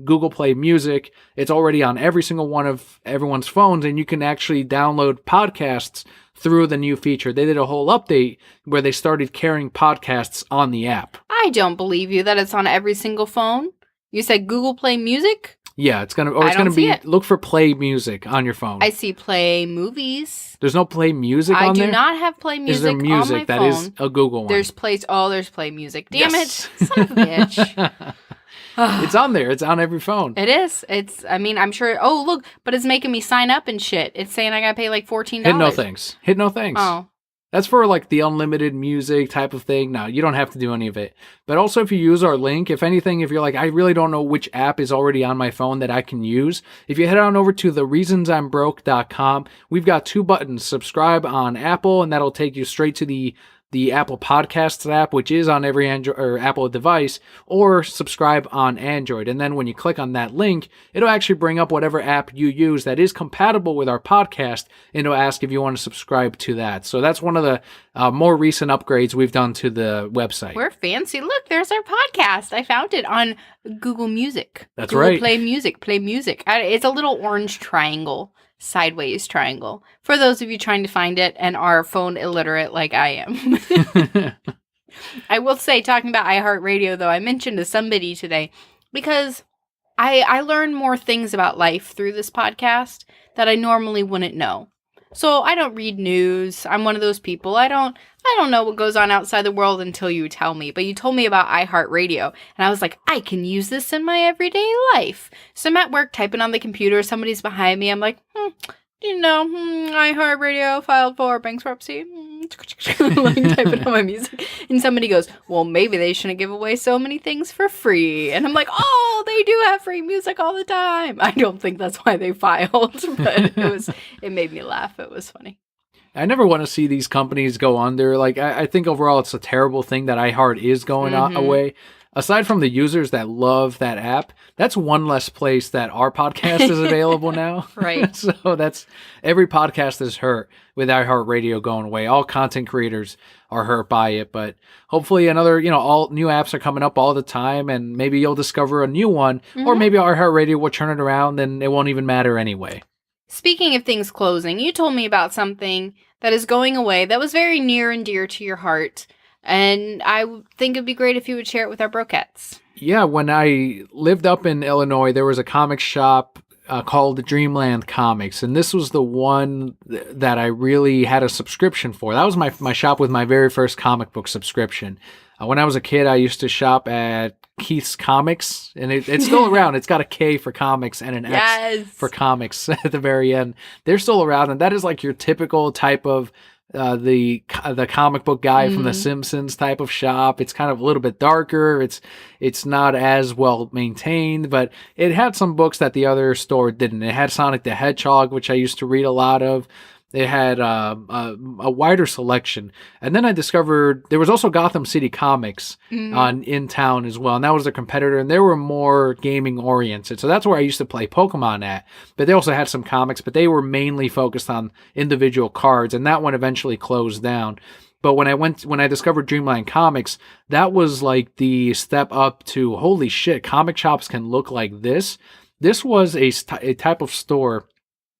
Google Play Music. It's already on every single one of everyone's phones, and you can actually download podcasts through the new feature. They did a whole update where they started carrying podcasts on the app. I don't believe you that it's on every single phone. You said Google Play Music? Yeah, it's gonna be. Look for Play Music on your phone. I see Play Movies. There's no Play Music on there? I do not have Play Music. Is there music? On my that phone. Is a Google one. There's Play Music. Damn yes. it, son of a bitch. It's on there. It's on every phone. It is. I'm sure. Oh, look, but it's making me sign up and shit. It's saying I gotta pay like $14. Hit no thanks. Oh. That's for like the unlimited music type of thing. No, you don't have to do any of it. But also if you use our link, if anything, if you're like, I really don't know which app is already on my phone that I can use, if you head on over to thereasonsimbroke.com, we've got 2 buttons, subscribe on Apple, and that'll take you straight to the Apple Podcasts app, which is on every Android or Apple device, or subscribe on Android. And then when you click on that link, it'll actually bring up whatever app you use that is compatible with our podcast, and it'll ask if you want to subscribe to that. So that's one of the more recent upgrades we've done to the website. We're fancy. Look, there's our podcast. I found it on Google Music. That's Google right. Play Music. It's a little orange triangle. Sideways triangle for those of you trying to find it and are phone illiterate like I am. I will say, talking about iHeartRadio though, I mentioned to somebody today because I learn more things about life through this podcast that I normally wouldn't know. So I don't read news. I'm one of those people. I don't know what goes on outside the world until you tell me. But you told me about iHeartRadio, and I was like, I can use this in my everyday life. So I'm at work typing on the computer. Somebody's behind me. I'm like, iHeartRadio filed for bankruptcy. Like typing on my music. And somebody goes, well, maybe they shouldn't give away so many things for free. And I'm like, oh, they do have free music all the time. I don't think that's why they filed, but it made me laugh. It was funny. I never want to see these companies go under. Like, I think overall it's a terrible thing that iHeart is going away. Aside from the users that love that app, that's one less place that our podcast is available now. Right. So that's every podcast is hurt with iHeartRadio going away. All content creators are hurt by it, but hopefully another, all new apps are coming up all the time, and maybe you'll discover a new one, or maybe iHeartRadio will turn it around and it won't even matter anyway. Speaking of things closing, you told me about something that is going away that was very near and dear to your heart. And I think it'd be great if you would share it with our Brokettes. Yeah, when I lived up in Illinois, there was a comic shop called Dreamland Comics. And this was the one that I really had a subscription for. That was my shop with my very first comic book subscription. When I was a kid, I used to shop at Keith's Comics, and it's still around. It's got a K for comics and an X for comics at the very end. They're still around, and that is like your typical type of the comic book guy from The Simpsons type of shop. It's kind of a little bit darker. It's not as well maintained, but it had some books that the other store didn't. It had Sonic the Hedgehog, which I used to read a lot of. They had a wider selection. And then I discovered there was also Gotham City Comics in town as well. And that was a competitor. And they were more gaming oriented. So that's where I used to play Pokemon at. But they also had some comics, but they were mainly focused on individual cards. And that one eventually closed down. But when I discovered Dreamland Comics, that was like the step up to, holy shit, comic shops can look like this. This was a type of store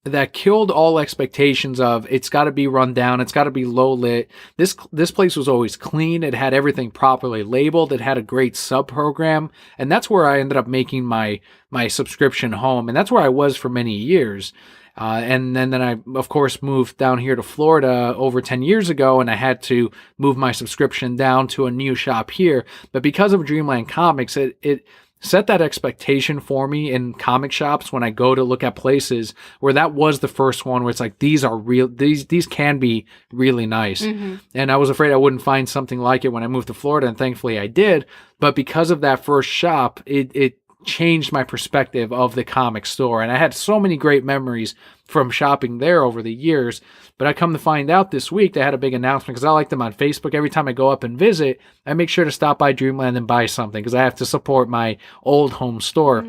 that killed all expectations of it's got to be run down, it's got to be low lit. This place was always clean. It had everything properly labeled. It had a great sub program, and that's where I ended up making my subscription home, and that's where I was for many years. And then I, of course, moved down here to Florida over 10 years ago, and I had to move my subscription down to a new shop here. But because of Dreamland Comics, it set that expectation for me in comic shops when I go to look at places where that was the first one where it's like, these are real, these can be really nice. And I was afraid I wouldn't find something like it when I moved to Florida, and thankfully I did. But because of that first shop, it changed my perspective of the comic store. And I had so many great memories from shopping there over the years. But I come to find out this week they had a big announcement, because I like them on Facebook. Every time I go up and visit, I make sure to stop by Dreamland and buy something, because I have to support my old home store.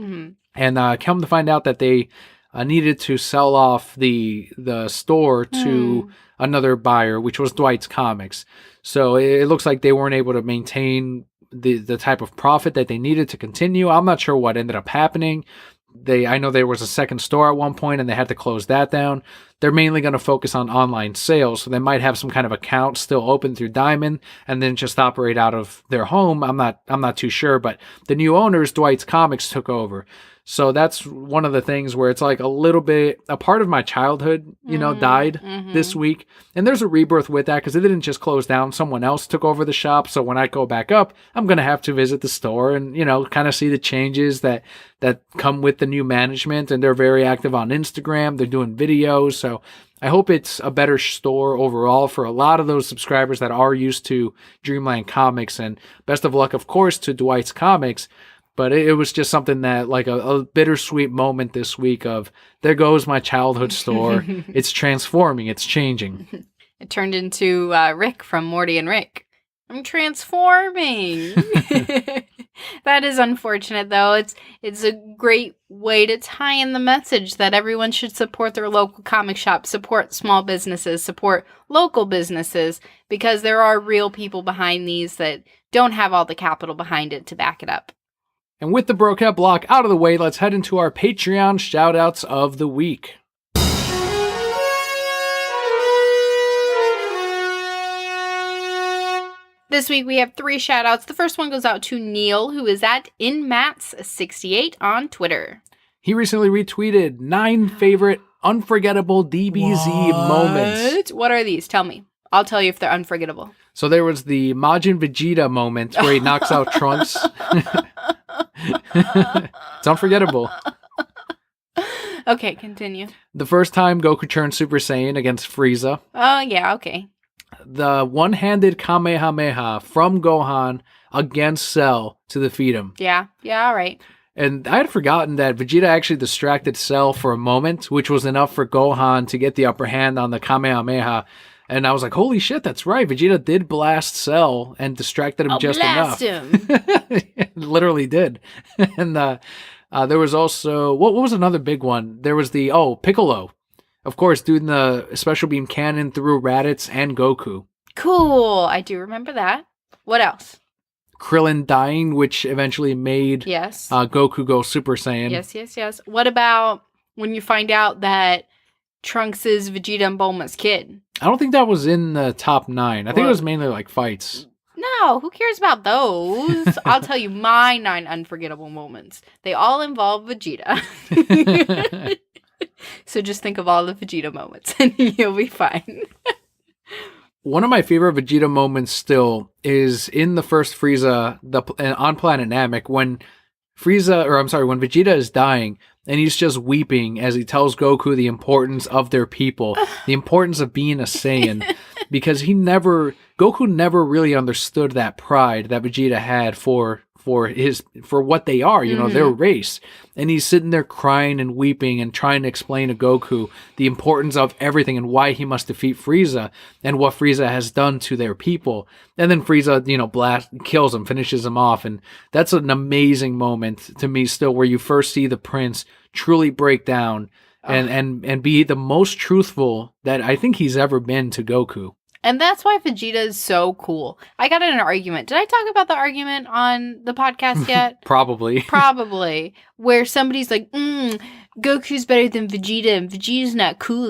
And come to find out that they needed to sell off the store to another buyer, which was Dwight's Comics. So it looks like they weren't able to maintain the type of profit that they needed to continue. I'm not sure what ended up happening. I know there was a second store at one point, and they had to close that down. They're mainly going to focus on online sales, so they might have some kind of account still open through Diamond, and then just operate out of their home. I'm not too sure, but the new owners, Dwight's Comics, took over. So that's one of the things where it's like a part of my childhood, died this week. And there's a rebirth with that, because it didn't just close down. Someone else took over the shop. So when I go back up, I'm going to have to visit the store and, kind of see the changes that come with the new management. And they're very active on Instagram. They're doing videos. So I hope it's a better store overall for a lot of those subscribers that are used to Dreamland Comics. And best of luck, of course, to Dwight's Comics. But it was just something that, like a bittersweet moment this week of, there goes my childhood store. It's transforming. It's changing. It turned into Rick from Morty and Rick. I'm transforming. That is unfortunate, though. It's a great way to tie in the message that everyone should support their local comic shop, support small businesses, support local businesses, because there are real people behind these that don't have all the capital behind it to back it up. And with the Brokette block out of the way, let's head into our Patreon shoutouts of the week. This week we have 3 shout-outs. The first one goes out to Neil, who is at InMats68 on Twitter. He recently retweeted 9 favorite unforgettable DBZ moments. What are these? Tell me. I'll tell you if they're unforgettable. So there was the Majin Vegeta moment where he knocks out Trunks. It's unforgettable. Okay, continue. The first time Goku turned Super Saiyan against Frieza. Oh, yeah, okay. The one-handed Kamehameha from Gohan against Cell to defeat him. Yeah, all right. And I had forgotten that Vegeta actually distracted Cell for a moment, which was enough for Gohan to get the upper hand on the Kamehameha. And I was like, holy shit, that's right. Vegeta did blast Cell and distracted him just enough. Him. Literally did. And there was also, what was another big one? There was the, Piccolo. Of course, doing the special beam cannon through Raditz and Goku. Cool. I do remember that. What else? Krillin dying, which eventually made Goku go Super Saiyan. Yes. What about when you find out that Trunks is Vegeta and Bulma's kid? I don't think that was in the top 9. I think it was mainly like fights. No, who cares about those? I'll tell you my 9 unforgettable moments. They all involve Vegeta. So just think of all the Vegeta moments and you'll be fine. One of my favorite Vegeta moments still is in the first Frieza on Planet Namek when when Vegeta is dying and he's just weeping as he tells Goku the importance of their people, the importance of being a Saiyan, because Goku never really understood that pride that Vegeta had for what they are, their race. And he's sitting there crying and weeping and trying to explain to Goku the importance of everything and why he must defeat Frieza and what Frieza has done to their people. And then Frieza, kills him, finishes him off. And that's an amazing moment to me still, where you first see the Prince truly break down and be the most truthful that I think he's ever been to Goku. And that's why Vegeta is so cool. I got in an argument. Did I talk about the argument on the podcast yet? Probably. Where somebody's like, Goku's better than Vegeta and Vegeta's not cool.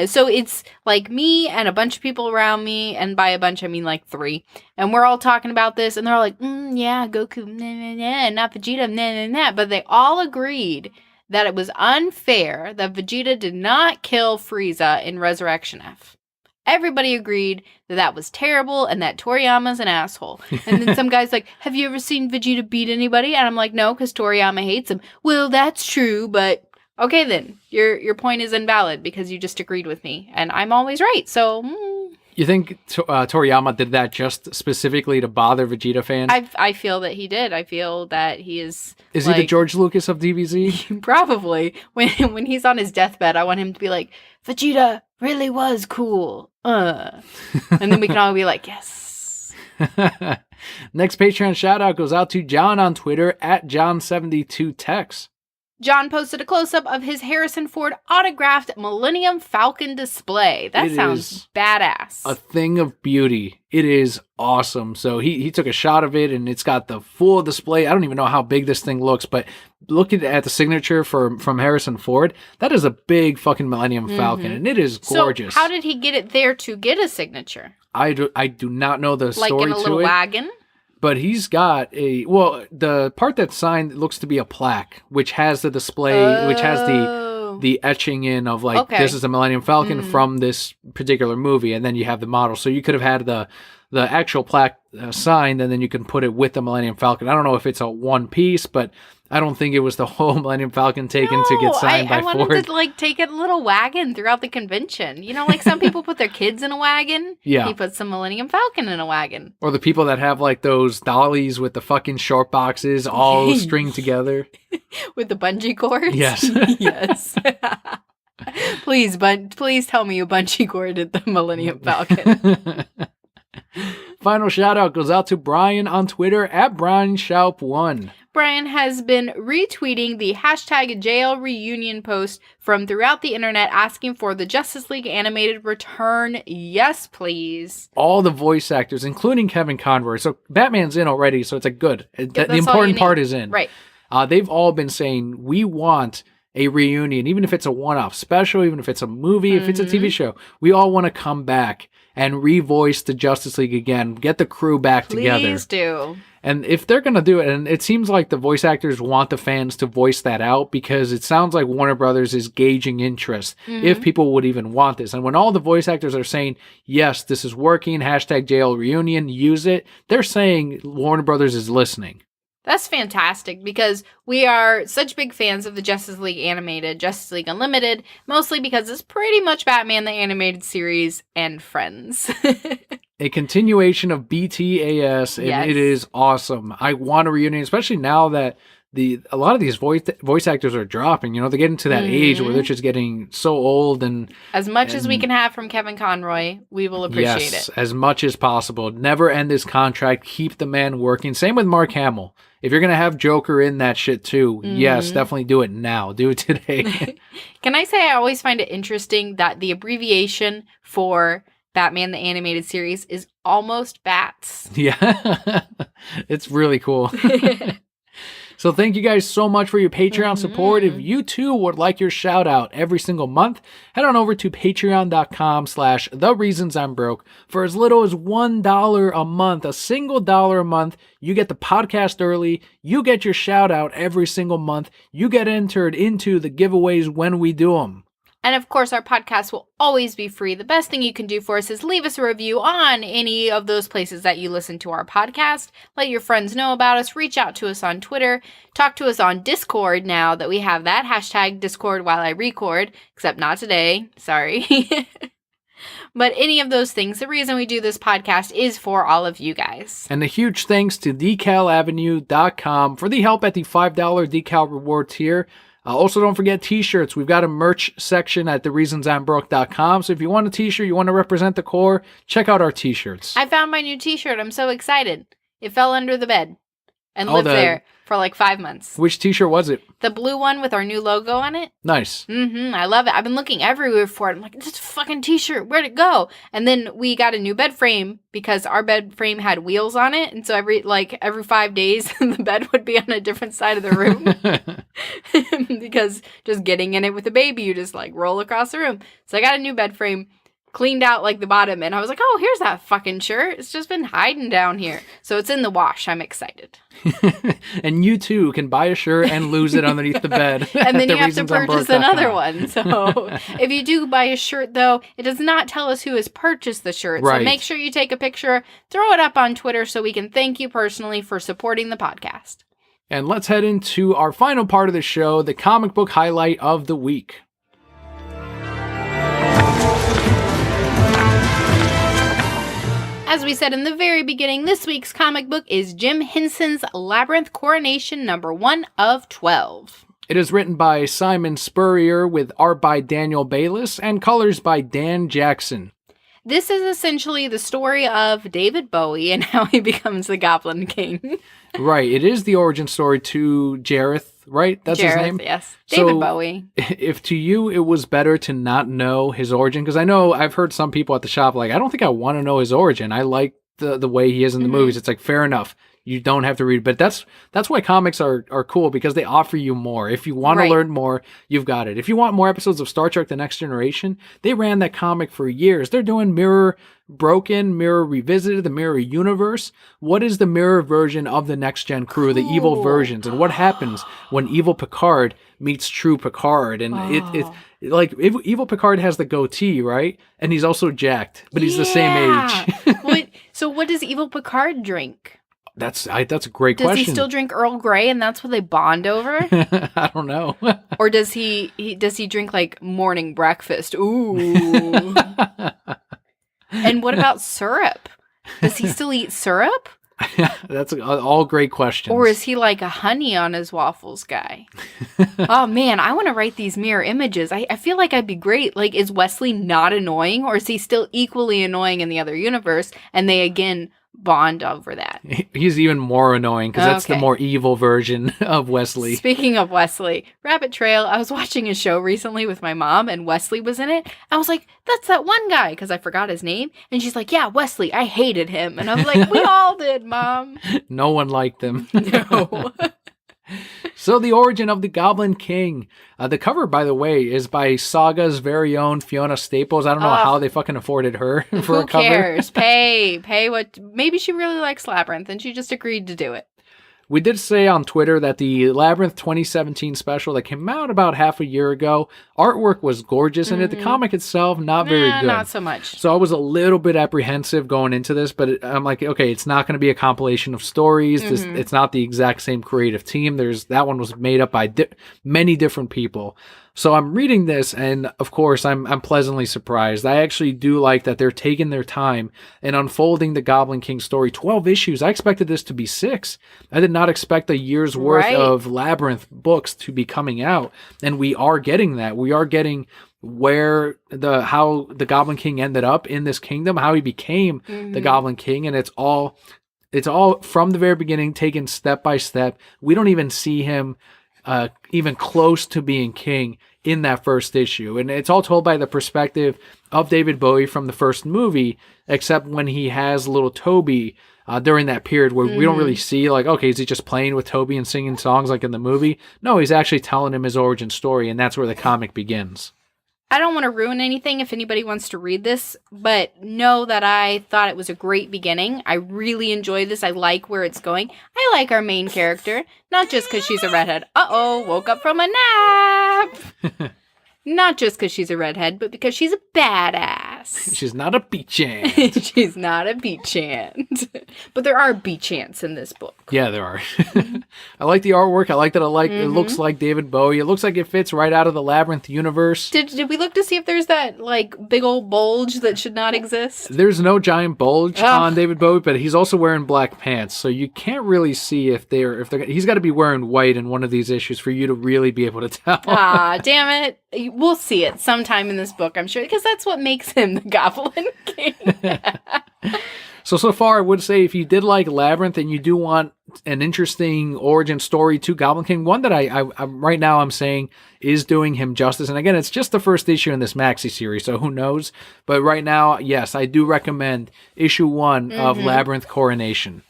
So it's like me and a bunch of people around me. And by a bunch, I mean like 3. And we're all talking about this. And they're all like, yeah, Goku, not Vegeta, But they all agreed that it was unfair that Vegeta did not kill Frieza in Resurrection F. Everybody agreed that was terrible and that Toriyama's an asshole. And then some guy's like, have you ever seen Vegeta beat anybody? And I'm like, no, because Toriyama hates him. Well, that's true, but okay then. Your point is invalid because you just agreed with me. And I'm always right, so... You think Toriyama did that just specifically to bother Vegeta fans? I feel that he did. I feel that he is... Is he the George Lucas of DBZ? Probably. When he's on his deathbed, I want him to be like, Vegeta really was cool. And then we can all be like, yes. Next Patreon shout out goes out to John on Twitter at John72Tex. John posted a close-up of his Harrison Ford autographed Millennium Falcon display. That sounds badass. A thing of beauty. It is awesome. So he took a shot of it, and it's got the full display. I don't even know how big this thing looks, but looking at the signature from Harrison Ford, that is a big fucking Millennium Falcon, and it is gorgeous. So how did he get it there to get a signature? I do not know the story to it. Like in a little wagon? But he's got the part that's signed looks to be a plaque, which has the display, which has the etching in of this is a Millennium Falcon from this particular movie, and then you have the model. So you could have had the actual plaque signed, and then you can put it with the Millennium Falcon. I don't know if it's a one piece, but I don't think it was the whole Millennium Falcon taken to get signed by Ford. I wanted to take a little wagon throughout the convention. Like some people put their kids in a wagon. Yeah. He put some Millennium Falcon in a wagon. Or the people that have those dollies with the fucking short boxes all stringed together. With the bungee cords? Yes. Yes. Please tell me you bungee corded the Millennium Falcon. Final shout out goes out to Brian on Twitter at BrianShaup1. Brian has been retweeting the hashtag JL reunion post from throughout the internet asking for the Justice League animated return. Yes, please. All the voice actors, including Kevin Conroy. So Batman's in already, so it's good. The important part is in. Right. They've all been saying, we want a reunion, even if it's a one-off special, even if it's a movie, if it's a TV show. We all want to come back and revoice the Justice League again. Get the crew back together. Please do. And if they're going to do it, and it seems like the voice actors want the fans to voice that out, because it sounds like Warner Brothers is gauging interest, if people would even want this. And when all the voice actors are saying, yes, this is working, hashtag JL Reunion, use it, they're saying Warner Brothers is listening. That's fantastic, because we are such big fans of the Justice League animated, Justice League Unlimited, mostly because it's pretty much Batman the Animated Series and Friends. A continuation of BTAS, and Yes. It is awesome. I want a reunion, especially now that a lot of these voice actors are dropping. You know, they're getting to that age where they're just getting so old. And as much as we can have from Kevin Conroy, we will appreciate it. As much as possible. Never end this contract. Keep the man working. Same with Mark Hamill. If you're going to have Joker in that shit too, yes, definitely do it now. Do it today. Can I say I always find it interesting that the abbreviation for Batman the Animated Series is almost BATS. Yeah. It's really cool. So thank you guys so much for your Patreon support. If you too would like your shout out every single month, head on over to patreon.com/thereasonsimbroke. For as little as $1 a month, a single dollar a month, you get the podcast early, you get your shout out every single month, you get entered into the giveaways when we do them. And of course, our podcast will always be free. The best thing you can do for us is leave us a review on any of those places that you listen to our podcast. Let your friends know about us. Reach out to us on Twitter. Talk to us on Discord now that we have that. Hashtag Discord while I record. Except not today. Sorry. But any of those things, the reason we do this podcast is for all of you guys. And a huge thanks to decalavenue.com for the help at the $5 decal reward tier. Also, don't forget t-shirts. We've got a merch section at thereasonsimbroke.com. So if you want a t-shirt, you want to represent the core, check out our t-shirts. I found my new t-shirt. I'm so excited. It fell under the bed and lived there for like 5 months. Which t-shirt was it? The blue one with our new logo on it. Nice. I love it. I've been looking everywhere for it. I'm like, this fucking t-shirt, where'd it go? And then we got a new bed frame because our bed frame had wheels on it. And so every 5 days, the bed would be on a different side of the room. Because just getting in it with a baby, you just roll across the room. So I got a new bed frame, cleaned out the bottom, and I was like, oh, here's that fucking shirt. It's just been hiding down here. So it's in the wash. I'm excited. And you too can buy a shirt and lose it underneath the bed. And then you have to purchase another one. So if you do buy a shirt, though, it does not tell us who has purchased the shirt. Right. So make sure you take a picture, throw it up on Twitter so we can thank you personally for supporting the podcast. And let's head into our final part of the show, the comic book highlight of the week. As we said in the very beginning, this week's comic book is Jim Henson's Labyrinth Coronation #1 of 12. It is written by Simon Spurrier with art by Daniel Bayliss and colors by Dan Jackson. This is essentially the story of David Bowie and how he becomes the Goblin King. Right. It is the origin story to Jareth, right? That's his name? Yes. David Bowie. If to you it was better to not know his origin, because I know I've heard some people at the shop I don't think I want to know his origin. I like the way he is in the movies. It's fair enough. You don't have to read, but that's why comics are cool, because they offer you more. If you want to learn more, you've got it. If you want more episodes of Star Trek The Next Generation, they ran that comic for years. They're doing Mirror Broken, Mirror Revisited, the Mirror Universe. What is the mirror version of the Next Gen crew, the evil versions, and what happens when evil Picard meets true Picard? And it's evil Picard has the goatee, right? And he's also jacked, but he's the same age. So what does evil Picard drink? That's a great question. Does he still drink Earl Grey and that's what they bond over? I don't know. Or does he drink morning breakfast? Ooh. And what about syrup? Does he still eat syrup? That's all great questions. Or is he a honey on his waffles guy? Oh man, I want to write these mirror images. I feel like I'd be great. Is Wesley not annoying, or is he still equally annoying in the other universe? And they again bond over that. He's even more annoying because that's the more evil version of Wesley. Speaking of Wesley, Rabbit Trail, I was watching a show recently with my mom and Wesley was in it. I was like, that's that one guy, because I forgot his name. And she's like, yeah, Wesley, I hated him. And I was like, we all did, Mom. No one liked him. No. So the origin of the Goblin King. The cover, by the way, is by Saga's very own Fiona Staples. I don't know how they fucking afforded her for a cover. Who cares? Pay what... Maybe she really likes Labyrinth and she just agreed to do it. We did say on Twitter that the Labyrinth 2017 special that came out about half a year ago, artwork was gorgeous in it. The comic itself, not very good. Not so much. So I was a little bit apprehensive going into this, but I'm like, okay, it's not going to be a compilation of stories. It's not the exact same creative team. That one was made up by many different people. So I'm reading this, and of course, I'm pleasantly surprised. I actually do like that they're taking their time and unfolding the Goblin King story. 12 issues. I expected this to be 6. I did not expect a year's worth of Labyrinth books to be coming out, and we are getting that. We are getting how the Goblin King ended up in this kingdom, how he became the Goblin King, and it's all from the very beginning, taken step by step. We don't even see him even close to being king in that first issue. And it's all told by the perspective of David Bowie from the first movie, except when he has little Toby during that period where we don't really see, like, okay, is he just playing with Toby and singing songs like in the movie? No, he's actually telling him his origin story, and that's where the comic begins. I don't want to ruin anything if anybody wants to read this, but know that I thought it was a great beginning. I really enjoy this. I like where it's going. I like our main character, not just because she's a redhead. Woke up from a nap. Not just because she's a redhead, but because she's a badass. She's not a beach ant. She's not a beach ant. But there are beach ants in this book. Yeah, there are. I like the artwork. I like that it looks like David Bowie. It looks like it fits right out of the Labyrinth universe. Did we look to see if there's that, like, big old bulge that should not exist? There's no giant bulge on David Bowie, but he's also wearing black pants, so you can't really see if they're he's got to be wearing white in one of these issues for you to really be able to tell. Damn it. We'll see it sometime in this book, I'm sure, because that's what makes him the Goblin King. So far, I would say if you did like Labyrinth and you do want an interesting origin story to Goblin King, one that I right now I'm saying is doing him justice. And again, it's just the first issue in this maxi series, so who knows? But right now, yes, I do recommend issue 1 of Labyrinth Coronation.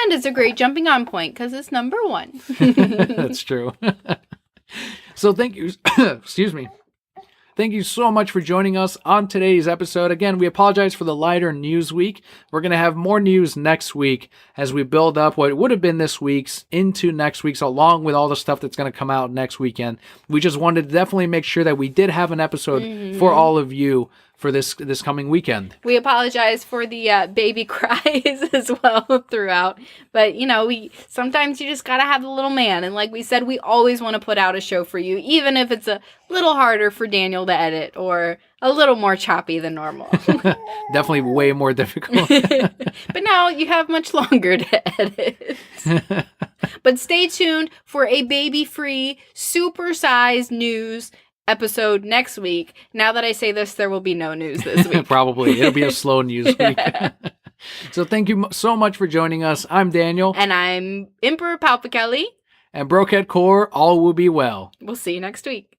And it's a great jumping on point because it's number 1. That's true. So thank you. Excuse me. Thank you so much for joining us on today's episode. Again, we apologize for the lighter news week. We're going to have more news next week as we build up what would have been this week's into next week's, along with all the stuff that's going to come out next weekend. We just wanted to definitely make sure that we did have an episode for all of you for this coming weekend. We apologize for the baby cries as well throughout, but sometimes you just gotta have the little man, and like we said, we always want to put out a show for you, even if it's a little harder for Daniel to edit or a little more choppy than normal. Definitely way more difficult. But now you have much longer to edit. But stay tuned for a baby-free, super-sized news episode next week. Now that I say this, there will be no news this week. Probably. It'll be a slow news week. So thank you so much for joining us. I'm Daniel. And I'm Emperor Kelli. And Brokette Corps, all will be well. We'll see you next week.